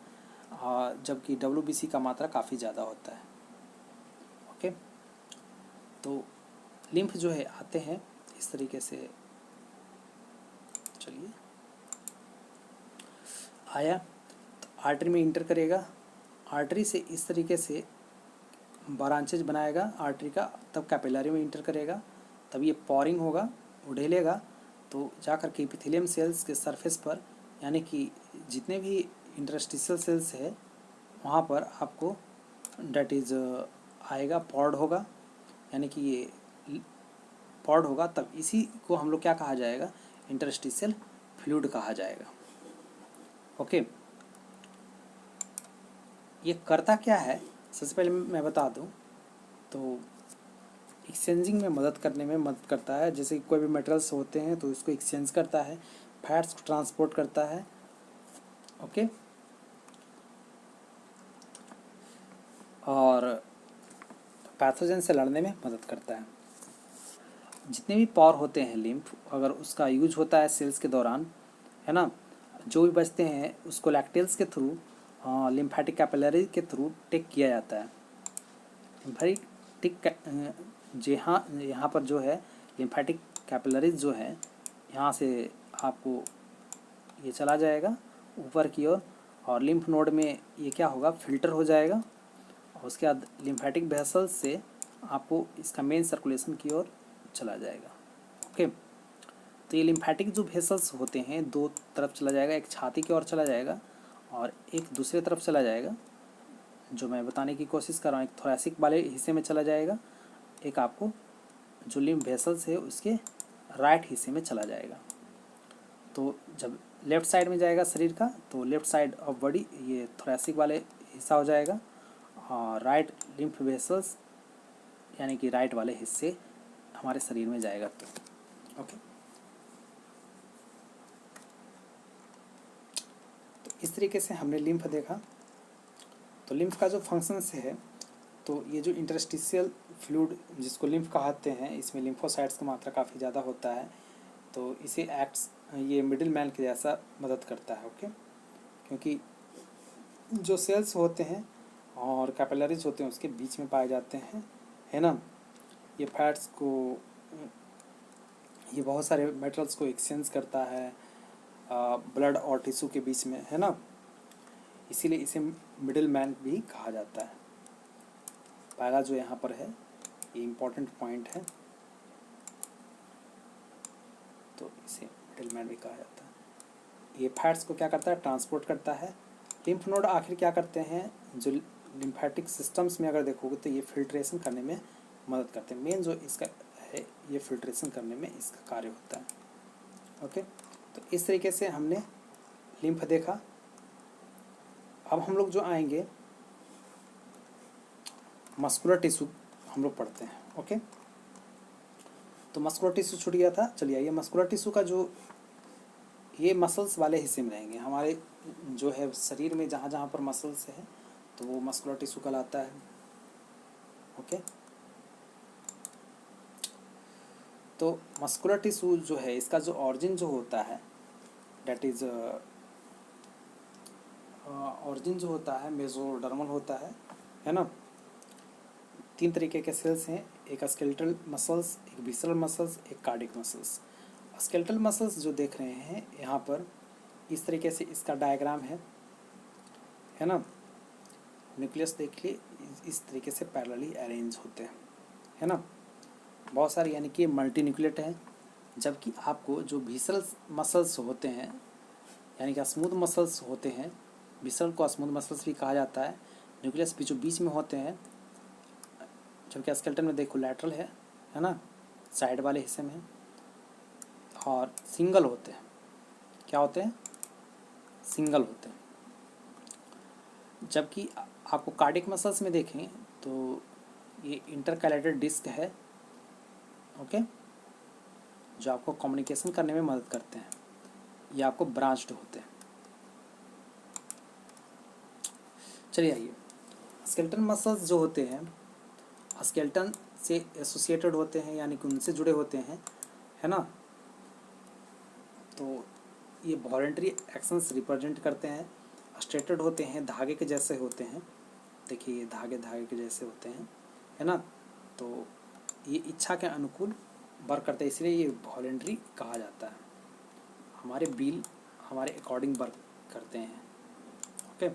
Speaker 1: जबकि WBC का मात्रा काफ़ी ज़्यादा होता है। ओके, तो लिम्फ जो है आते हैं इस तरीके से, चलिए आया तो आर्टरी में इंटर करेगा, आर्टरी से इस तरीके से ब्रांचेज बनाएगा आर्टरी का, तब कैपिलरी में इंटर करेगा, तब ये पॉरिंग होगा, उड़ेलेगा, तो जाकर के एपिथेलियम सेल्स के सरफेस पर, यानी कि जितने भी इंटरस्टिशियल सेल्स है वहाँ पर आपको डेट इज आएगा, पॉर्ड होगा, यानी कि ये पॉर्ड होगा, तब इसी को हम लोग क्या कहा जाएगा, इंटरस्टिशियल फ्लूइड कहा जाएगा। ओके, ये करता क्या है, सबसे पहले मैं बता दूं तो एक्सचेंजिंग में मदद करने में मदद करता है। जैसे कोई भी मटेरियल्स होते हैं तो इसको एक्सचेंज करता है, फैट्स को ट्रांसपोर्ट करता है। ओके, और पैथोजन से लड़ने में मदद करता है। जितने भी पॉर होते हैं लिम्फ, अगर उसका यूज होता है सेल्स के दौरान, है ना, जो भी बचते हैं उसको लैक्टेल्स के थ्रू, लिम्फेटिक कैपिलरी के थ्रू टेक किया जाता है। लिम्फेटिक यहाँ पर जो है लिम्फेटिक कैपिलरीज जो है, यहाँ से आपको ये चला जाएगा ऊपर की ओर, और लिम्फ नोड में ये क्या होगा, फिल्टर हो जाएगा, और उसके बाद लिम्फेटिक वेसल्स से आपको इसका मेन सर्कुलेशन की ओर चला जाएगा। ओके, तो ये लिम्फेटिक जो वेसल्स होते हैं दो तरफ चला जाएगा, एक छाती की ओर चला जाएगा और एक दूसरे तरफ चला जाएगा, जो मैं बताने की कोशिश कर रहा हूँ। एक थोरैसिक वाले हिस्से में चला जाएगा, एक आपको जो लिम्फ वेसल्स है उसके राइट हिस्से में चला जाएगा। तो जब लेफ़्ट साइड में जाएगा शरीर का तो लेफ़्ट साइड ऑफ बॉडी ये थोरैसिक वाले हिस्सा हो जाएगा और राइट लिम्फ वेसल्स यानी कि राइट वाले हिस्से हमारे शरीर में जाएगा। तो ओके, तो इस तरीके से हमने लिम्फ देखा। तो लिम्फ का जो फंक्शंस है, तो ये जो इंटरस्टिशियल फ्लूइड जिसको लिम्फ कहते हैं, इसमें लिम्फोसाइट्स की मात्रा काफ़ी ज़्यादा होता है, तो इसे एक्ट्स ये मिडिल मैन के जैसा मदद करता है। ओके, क्योंकि जो सेल्स होते हैं और कैपिलरीज होते हैं उसके बीच में पाए जाते हैं, है ना। ये फैट्स को, ये बहुत सारे मेटल्स को एक्सचेंज करता है ब्लड और टिश्यू के बीच में, है ना, इसीलिए इसे मिडिल मैन भी कहा जाता है। पहला जो यहाँ पर है ये इम्पोर्टेंट पॉइंट है, तो इसे मिडिल मैन भी कहा जाता है। ये फैट्स को क्या करता है, ट्रांसपोर्ट करता है। लिम्फ नोड आखिर क्या करते हैं, जो लिम्फेटिक सिस्टम्स में अगर देखोगे तो ये फिल्ट्रेशन करने में मदद करते हैं। मेन जो इसका है ये फिल्ट्रेशन करने में इसका कार्य होता है। ओके, तो इस तरीके से हमने लिम्फ देखा। अब हम लोग जो आएंगे मस्कुलर टिश्यू हम लोग पढ़ते हैं। ओके, तो मस्कुलर टिश्यू छूट गया था। चलिए आइए, मस्कुलर टिश्यू का जो ये मसल्स वाले हिस्से में रहेंगे हमारे, जो है शरीर में जहाँ जहाँ पर मसल्स है तो वो मस्कुलर टिश्यू कहलाता है। ओके, तो मस्कुलर टिश्यू जो है इसका जो ऑरिजिन जो होता है डेट इज ऑरिजिन जो होता है मेसोडर्मल होता है ना। 3 तरीके के सेल्स हैं, एक स्केलेटल मसल्स, एक विसरल मसल्स, एक कार्डियक मसल्स। स्केलेटल मसल्स जो देख रहे हैं यहाँ पर इस तरीके से इसका डायग्राम है ना। न्यूक्लियस देख लिए इस तरीके से पैरेलली अरेंज होते हैं, है ना, बहुत सारे, यानी कि मल्टी न्यूक्लिएट है। जबकि आपको जो विसरल मसल्स होते हैं यानी कि स्मूथ मसल्स होते हैं, विसरल को स्मूथ मसल्स भी कहा जाता है, न्यूक्लियस बीचों बीच में होते हैं। जबकि स्केलेटन में देखो लैटरल है ना, साइड वाले हिस्से में, और सिंगल होते हैं। क्या होते हैं, सिंगल होते हैं। जबकि आपको कार्डियक मसल्स में देखें तो ये इंटरकैलेटेड डिस्क है। ओके, जो आपको कम्युनिकेशन करने में मदद करते हैं, ये आपको ब्रांच्ड होते हैं। चलिए आइए, स्केलेटन मसल्स जो होते हैं स्केलेटन से एसोसिएटेड होते हैं, यानी कि उनसे जुड़े होते हैं, है ना। तो ये वॉलंटरी एक्शंस रिप्रेजेंट करते हैं, स्ट्रेटेड होते हैं, धागे के जैसे होते हैं। देखिए ये धागे के जैसे होते हैं, है ना। तो ये इच्छा के अनुकूल वर्क करते हैं, इसलिए ये वॉलंटरी कहा जाता है। हमारे बिल हमारे अकॉर्डिंग वर्क करते हैं। ओके,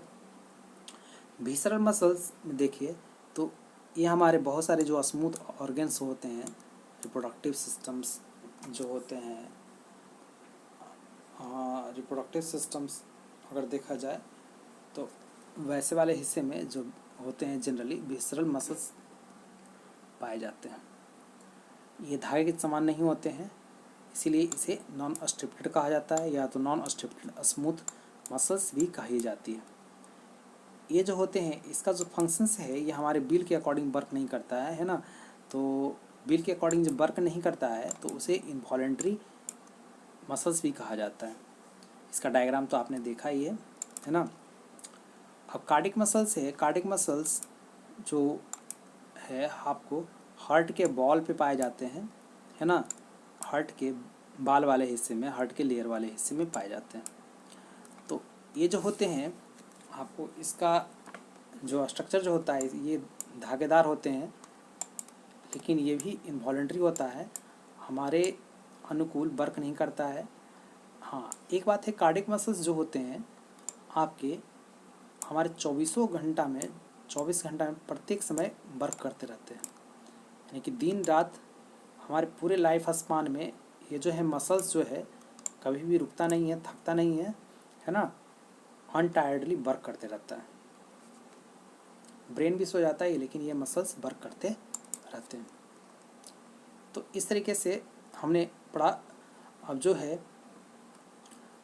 Speaker 1: विसरल मसल्स में देखिए तो ये हमारे बहुत सारे जो स्मूथ ऑर्गन्स होते हैं, रिप्रोडक्टिव सिस्टम्स जो होते हैं, रिप्रोडक्टिव सिस्टम्स अगर देखा जाए तो वैसे वाले हिस्से में जो होते हैं जनरली विसरल मसल्स पाए जाते हैं। ये धागे के समान नहीं होते हैं, इसीलिए इसे नॉन स्ट्रिप्टेड कहा जाता है, या तो नॉन स्ट्रिप्टेड स्मूथ मसल्स भी कही जाती है। ये जो होते हैं इसका जो फंक्शंस है ये हमारे बिल के अकॉर्डिंग वर्क नहीं करता है ना। तो बिल के अकॉर्डिंग जब वर्क नहीं करता है तो उसे इनवॉलेंट्री मसल्स भी कहा जाता है। इसका डायग्राम तो आपने देखा ही है ना। अब कार्डियक मसल्स है, कार्डियक मसल्स जो है आपको हार्ट के बॉल पे पाए जाते हैं, है ना, हार्ट के बाल वाले हिस्से में, हार्ट के लेयर वाले हिस्से में पाए जाते हैं। तो ये जो होते हैं आपको इसका जो स्ट्रक्चर जो होता है ये धागेदार होते हैं, लेकिन ये भी इनवॉलेंट्री होता है, हमारे अनुकूल वर्क नहीं करता है। हाँ, एक बात है, कार्डियक मसल्स जो होते हैं आपके हमारे 24 घंटा में 24 घंटा में प्रत्येक समय वर्क करते रहते हैं, यानी कि दिन रात हमारे पूरे लाइफ स्पान में ये जो है मसल्स जो है कभी भी रुकता नहीं है, थकता नहीं है ना, अनटायर्डली वर्क करते रहता है। ब्रेन भी सो जाता है लेकिन ये मसल्स वर्क करते रहते हैं। तो इस तरीके से हमने पढ़ा। अब जो है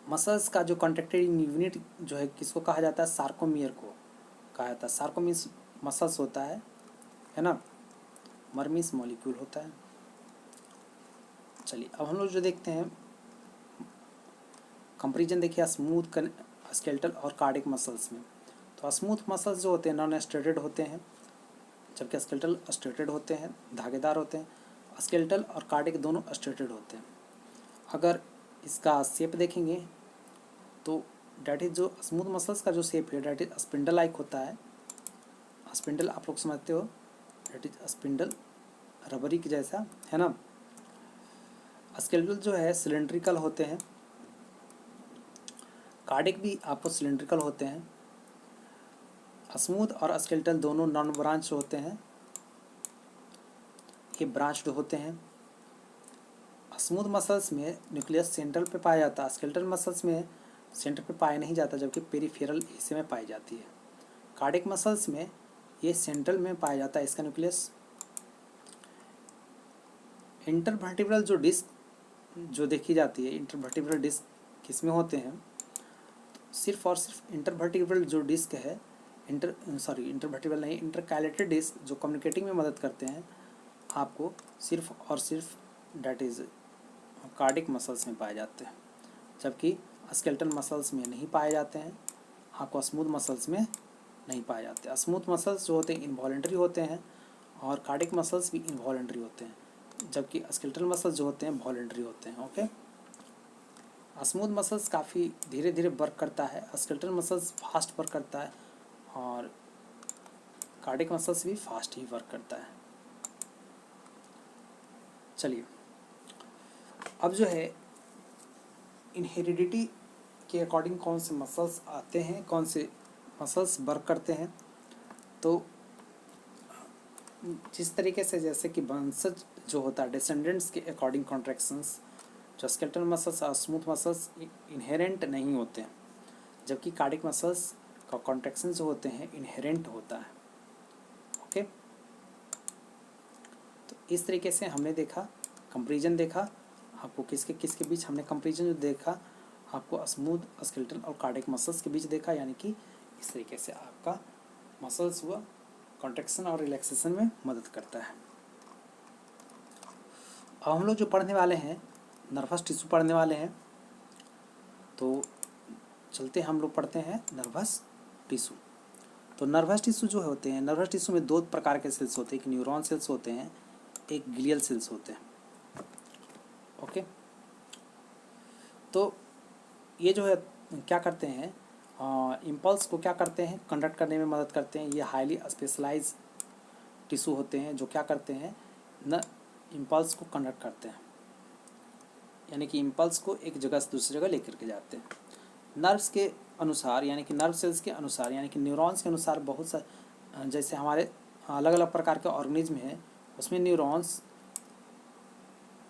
Speaker 1: मसल्स का जो कॉन्ट्रैक्टेड यूनिट जो है किसको कहा जाता है, सार्कोमियर को कहा जाता है। सार्कोमियर मसल्स होता है ना, मरमिस मॉलिक्यूल होता है। चलिए अब हम लोग जो देखते हैं कंपैरिजन देखिए स्मूथ स्केलेटल और कार्डिक मसल्स में। तो स्मूथ मसल्स जो होते हैं नॉन स्ट्रेटेड होते हैं, जबकि स्केलेटल स्ट्रेटेड होते हैं, धागेदार होते हैं। स्केलेटल और कार्डिक दोनों स्ट्रेटेड होते हैं। अगर इसका शेप देखेंगे तो डैट इज जो स्मूथ मसल्स का जो शेप है डैट इज स्पिंडल लाइक होता है। स्पिंडल आप लोग समझते हो, डैट इज स्पिंडल रबरी के जैसा, है ना। स्केलेटल जो है सिलेंड्रिकल होते हैं, कार्डिक भी आपको सिलेंड्रिकल होते हैं। स्मूथ और स्केलेटल दोनों नॉन ब्रांच होते हैं, ये ब्रांच्ड होते हैं। स्मूथ मसल्स में न्यूक्लियस सेंट्रल पे पाया जाता है, स्केलेटल मसल्स में सेंटर पे पाया नहीं जाता जबकि पेरिफेरल हिस्से में पाई जाती है। कार्डिक मसल्स में ये सेंट्रल में पाया जाता है इसका न्यूक्लियस। इंटरवर्टिब्रल जो डिस्क जो देखी जाती है, इंटरवर्टिब्रल डिस्क किसमें होते हैं, सिर्फ और सिर्फ इंटरवर्टिब्रल जो डिस्क है इंटरवर्टिब्रल नहीं, इंटरकैलेटेड डिस्क जो कम्युनिकेटिंग में मदद करते हैं आपको सिर्फ और सिर्फ डैट इज कार्डिक मसल्स में पाए जाते हैं, जबकि स्केलेटल मसल्स में नहीं पाए जाते हैं, आपको स्मूथ मसल्स में नहीं पाए जाते। स्मूथ मसल्स जो होते हैं इनवॉलेंट्री होते हैं और कार्डिक मसल्स भी इनवॉलेंट्री होते हैं, जबकि स्केलेटल मसल्स जो होते हैं वॉलेंट्री होते हैं। ओके, स्मूथ मसल्स काफ़ी धीरे धीरे वर्क करता है, स्केलेटल मसल्स फास्ट वर्क करता है और कार्डिक मसल्स भी फास्ट ही वर्क करता है। चलिए अब जो है इनहेरिडिटी के अकॉर्डिंग कौन से मसल्स आते हैं, कौन से मसल्स वर्क करते हैं। तो जिस तरीके से जैसे कि वंशज जो होता है डिसेंडेंट्स के अकॉर्डिंग कॉन्ट्रैक्शंस, जो स्केलेटल मसल्स और स्मूथ मसल्स इनहेरेंट नहीं होते हैं, जबकि कार्डिक मसल्स का कॉन्ट्रैक्शन जो होते हैं इनहेरेंट होता है। ओके, तो इस तरीके से हमने देखा कंपैरिजन देखा आपको किसके बीच हमने कंपैरिजन जो देखा आपको स्मूथ स्केलेटल और कार्डिक मसल्स के बीच देखा, यानी कि इस तरीके से आपका मसल्स हुआ कॉन्ट्रैक्शन और रिलैक्सेशन में मदद करता है। अब हम लोग जो पढ़ने वाले हैं नर्वस टिश्यू पढ़ने वाले हैं, तो चलते हम लोग पढ़ते हैं नर्वस टिश्यू। तो नर्वस टिश्यू जो होते हैं, नर्वस टिश्यू में दो प्रकार के सेल्स होते हैं, एक न्यूरॉन सेल्स होते हैं, एक ग्लियल सेल्स होते हैं। ओके, तो ये जो है क्या करते हैं, इम्पल्स को क्या करते हैं कंडक्ट करने में मदद करते हैं। ये हाईली स्पेशलाइज टिश्यू होते हैं जो क्या करते हैं न इम्पल्स को कंडक्ट करते हैं, यानी कि इम्पल्स को एक जगह से दूसरी जगह लेकर के जाते हैं। नर्व्स के अनुसार यानी कि नर्व सेल्स के अनुसार यानी कि न्यूरॉन्स के अनुसार बहुत सा जैसे हमारे अलग अलग प्रकार के ऑर्गेनिज्म हैं उसमें न्यूरॉन्स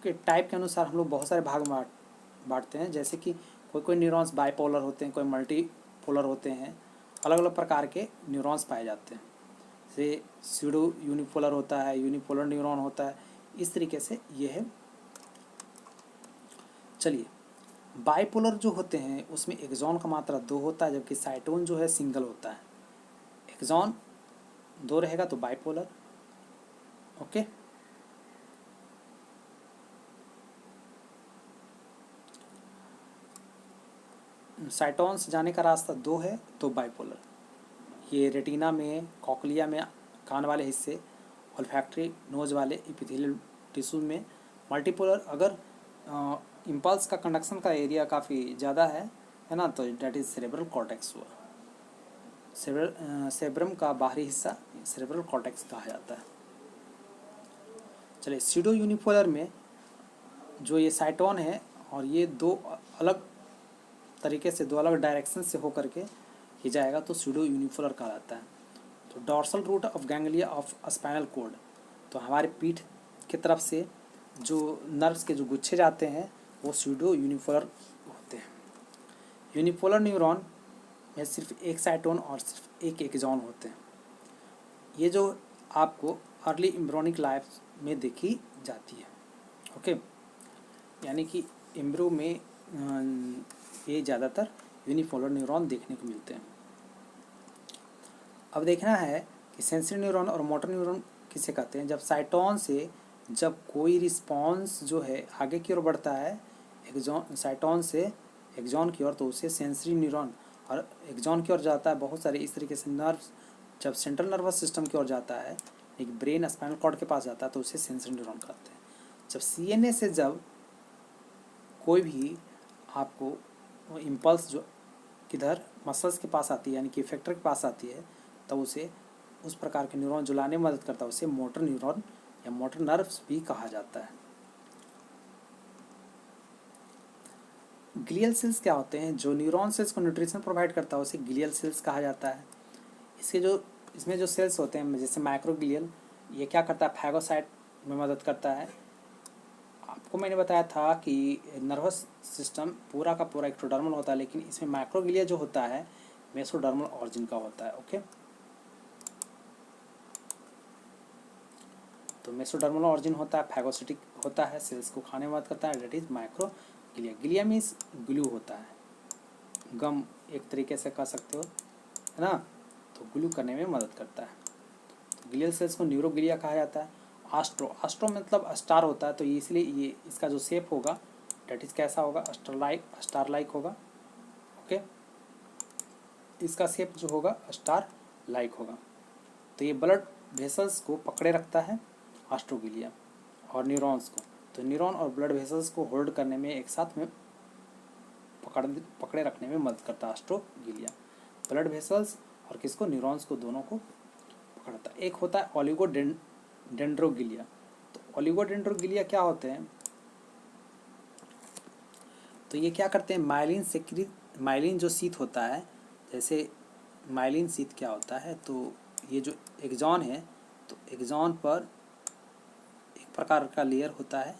Speaker 1: के टाइप के अनुसार हम लोग बहुत सारे भाग बांटते हैं। जैसे कि कोई न्यूरॉन्स बाइपोलर होते हैं, कोई मल्टीपोलर होते हैं, अलग अलग प्रकार के न्यूरॉन्स पाए जाते हैं। जैसे स्यूडो यूनिपोलर होता है, यूनिपोलर न्यूरॉन होता है, इस तरीके से ये है। चलिए बाइपोलर जो होते हैं उसमें एक्सॉन का मात्रा 2 होता है, जबकि साइटोन जो है सिंगल होता है। एक्सॉन 2 रहेगा तो बाइपोलर। ओके, साइटोन्स जाने का रास्ता 2 है तो बाइपोलर। ये रेटिना में, कॉकलिया में, कान वाले हिस्से, ऑल्फैक्टरी नोज वाले एपिथेलियल टिश्यू में मल्टीपोलर। अगर इम्पल्स का कंडक्शन का एरिया काफ़ी ज़्यादा है ना, तो डैट इज सेरेब्रल कॉर्टेक्स हुआ। सेरेब्रम का बाहरी हिस्सा सेरेब्रल कॉर्टेक्स कहा जाता है। चलिए स्यूडो यूनिपोलर में जो ये साइटोन है और ये दो अलग तरीके से, दो अलग डायरेक्शन से होकर के ये जाएगा तो स्यूडो यूनिपोलर कहलाता है। तो dorsal root of ganglia of spinal cord, तो हमारे पीठ की तरफ से जो नर्व्स के जो गुच्छे जाते हैं वो स्यूडो यूनिपोलर होते हैं। यूनिपोलर न्यूरॉन में सिर्फ एक साइटोन और सिर्फ एक एक्सॉन होते हैं। ये जो आपको अर्ली एम्ब्रियोनिक लाइफ में देखी जाती है। ओके, यानी कि एम्ब्रियो में ये ज़्यादातर यूनिपोलर न्यूरॉन देखने को मिलते हैं। अब देखना है कि सेंसरी न्यूरॉन और मोटर न्यूरॉन किसे कहते हैं। जब साइटोन से जब कोई रिस्पॉन्स जो है आगे की ओर बढ़ता है एक्सॉन, साइटोन से एक्सॉन की ओर, तो उसे सेंसरी न्यूरॉन, और एक्सॉन की ओर जाता है बहुत सारे इस तरीके से नर्व्स, जब सेंट्रल नर्वस सिस्टम की ओर जाता है एक ब्रेन स्पाइनल कॉर्ड के पास जाता है तो उसे सेंसरी न्यूरॉन कहते हैं। जब सीएनए से जब कोई भी आपको इम्पल्स जो किधर मसल्स के पास आती है यानी कि इफेक्टर के पास आती है, तब उसे उस प्रकार के न्यूरॉन जो लाने में मदद करता है उसे मोटर न्यूरॉन या मोटर नर्व्स भी कहा जाता है। ग्लियल सेल्स क्या होते हैं? जो न्यूरॉन सेल्स को न्यूट्रिशन प्रोवाइड करता है उसे ग्लियल सेल्स कहा जाता है। इसमें जो सेल्स होते हैं जैसे माइक्रोग्लियल, ये क्या करता है, फैगोसाइट में मदद करता है। आपको मैंने बताया था कि नर्वस सिस्टम पूरा का पूरा एक्टोडर्मल होता है, लेकिन इसमें माइक्रोग्लिया जो होता है मेसोडर्मल ऑरिजिन का होता है। ओके, तो मेसोडर्मल ऑरिजिन होता है, फैगोसिटिक होता है, सेल्स को खाने में मदद करता है, that is microglia. Glia means glue होता है, गम एक तरीके से कह सकते हो, है ना, तो ग्लू करने में मदद करता है। तो ग्लियल सेल्स को न्यूरोग्लिया कहा जाता है। आस्ट्रो मतलब स्टार होता है, तो इसलिए ये इसका जो शेप होगा डेट इज कैसा होगा, स्टार लाइक होगा। ओके, इसका शेप जो होगा स्टार लाइक होगा। तो ये ब्लड वेसल्स को पकड़े रखता है आस्ट्रोग्लिया और न्यूरॉन्स को। तो न्यूरॉन और ब्लड वेसल्स को होल्ड करने में एक साथ में पकड़े रखने में मदद करता है आस्ट्रोग्लिया। ब्लड वेसल्स और किसको, न्यूरॉन्स को, दोनों को पकड़ता है। एक होता है ओलिगोडेंड्रोग्लिया। तो ओलिगोडेंड्रोग्लिया क्या होते हैं, तो ये क्या करते हैं, माइलिन जो शीथ होता है, जैसे माइलिन शीथ क्या होता है, तो ये जो एक्सॉन है तो एक्सॉन पर एक प्रकार का लेयर होता है,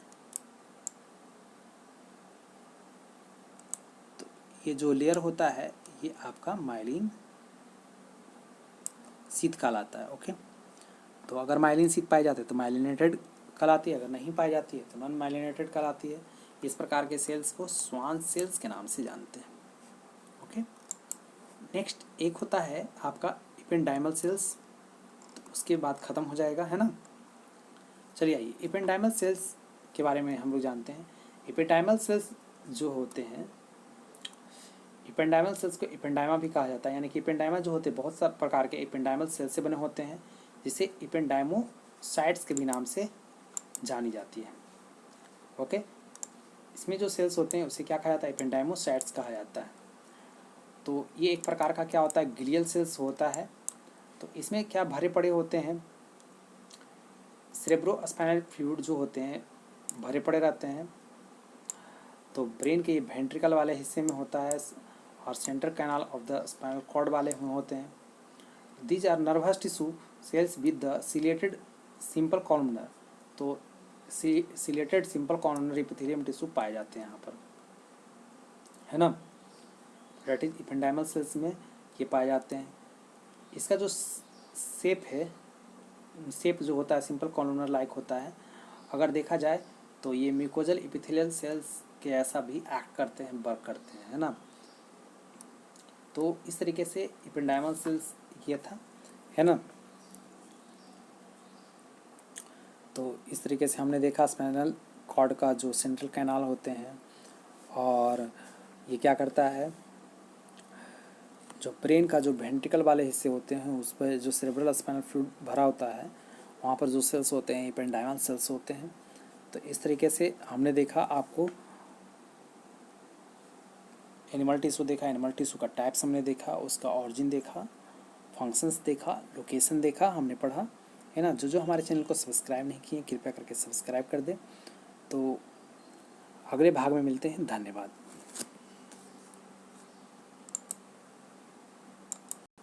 Speaker 1: तो ये जो लेयर होता है ये आपका माइलिन शीथ कहलाता है। ओके, तो अगर माइलिन शीथ पाई जाती है तो माइलिनेटेड कहलाती है, अगर नहीं पाई जाती है तो नॉन माइलिनेटेड कहलाती है। इस प्रकार के सेल्स को स्वान सेल्स के नाम से जानते हैं। ओके, नेक्स्ट एक होता है आपका इपेंडाइमल सेल्स, तो उसके बाद ख़त्म हो जाएगा, है ना। चलिए आइए इपेंडाइमल सेल्स के बारे में हम लोग जानते हैं। इपेंडाइमल सेल्स जो होते हैं, इपेंडाइमल सेल्स को इपेंडाइमा भी कहा जाता है, यानी कि इपेंडाइमा जो होते हैं बहुत सारे प्रकार के इपेंडाइमल सेल्स से बने होते हैं, जिसे इपेंडाइमोसाइट्स के भी नाम से जानी जाती है। ओके, इसमें जो सेल्स होते हैं उसे क्या कहा जाता है, इपेंडाइमोसाइट्स कहा जाता है। तो ये एक प्रकार का क्या होता है, ग्लियल सेल्स होता है। तो इसमें क्या भरे पड़े होते हैं, सेरेब्रोस्पाइनल फ्लूइड जो होते हैं भरे पड़े रहते हैं। तो ब्रेन के वेंट्रिकल वाले हिस्से में होता है और central canal of the spinal cord वाले में होते हैं। These are nervous tissue cells with the ciliated simple columnar. तो ciliated simple columnar epithelium tissue पाए जाते हैं यहाँ पर, है ना। दैट इज इपेंडाइमल सेल्स में ये पाए जाते हैं। इसका जो शेप है, शेप जो होता है सिंपल कॉलमनर लाइक होता है। अगर देखा जाए तो ये म्यूकोजल एपिथेलियल सेल्स के ऐसा भी एक्ट करते हैं, वर्क करते हैं, है ना। तो इस तरीके से इपेंडाइमल सेल्स ये था, है ना। तो इस तरीके से हमने देखा स्पाइनल कॉर्ड का जो सेंट्रल कैनाल होते हैं, और ये क्या करता है, जो ब्रेन का जो वेंट्रिकल वाले हिस्से होते हैं उस पर जो सेरेब्रल स्पाइनल फ्लूइड भरा होता है वहाँ पर जो सेल्स होते हैं इपेंडाइमल सेल्स होते हैं। तो इस तरीके से हमने देखा, आपको एनिमल टिश्यू देखा, एनिमल टिश्यू का टाइप्स हमने देखा, उसका ऑरिजिन देखा, फंक्शंस देखा, लोकेशन देखा, हमने पढ़ा, है ना। जो हमारे चैनल को सब्सक्राइब नहीं किए कृपया करके सब्सक्राइब कर दें। तो अगले भाग में मिलते हैं, धन्यवाद।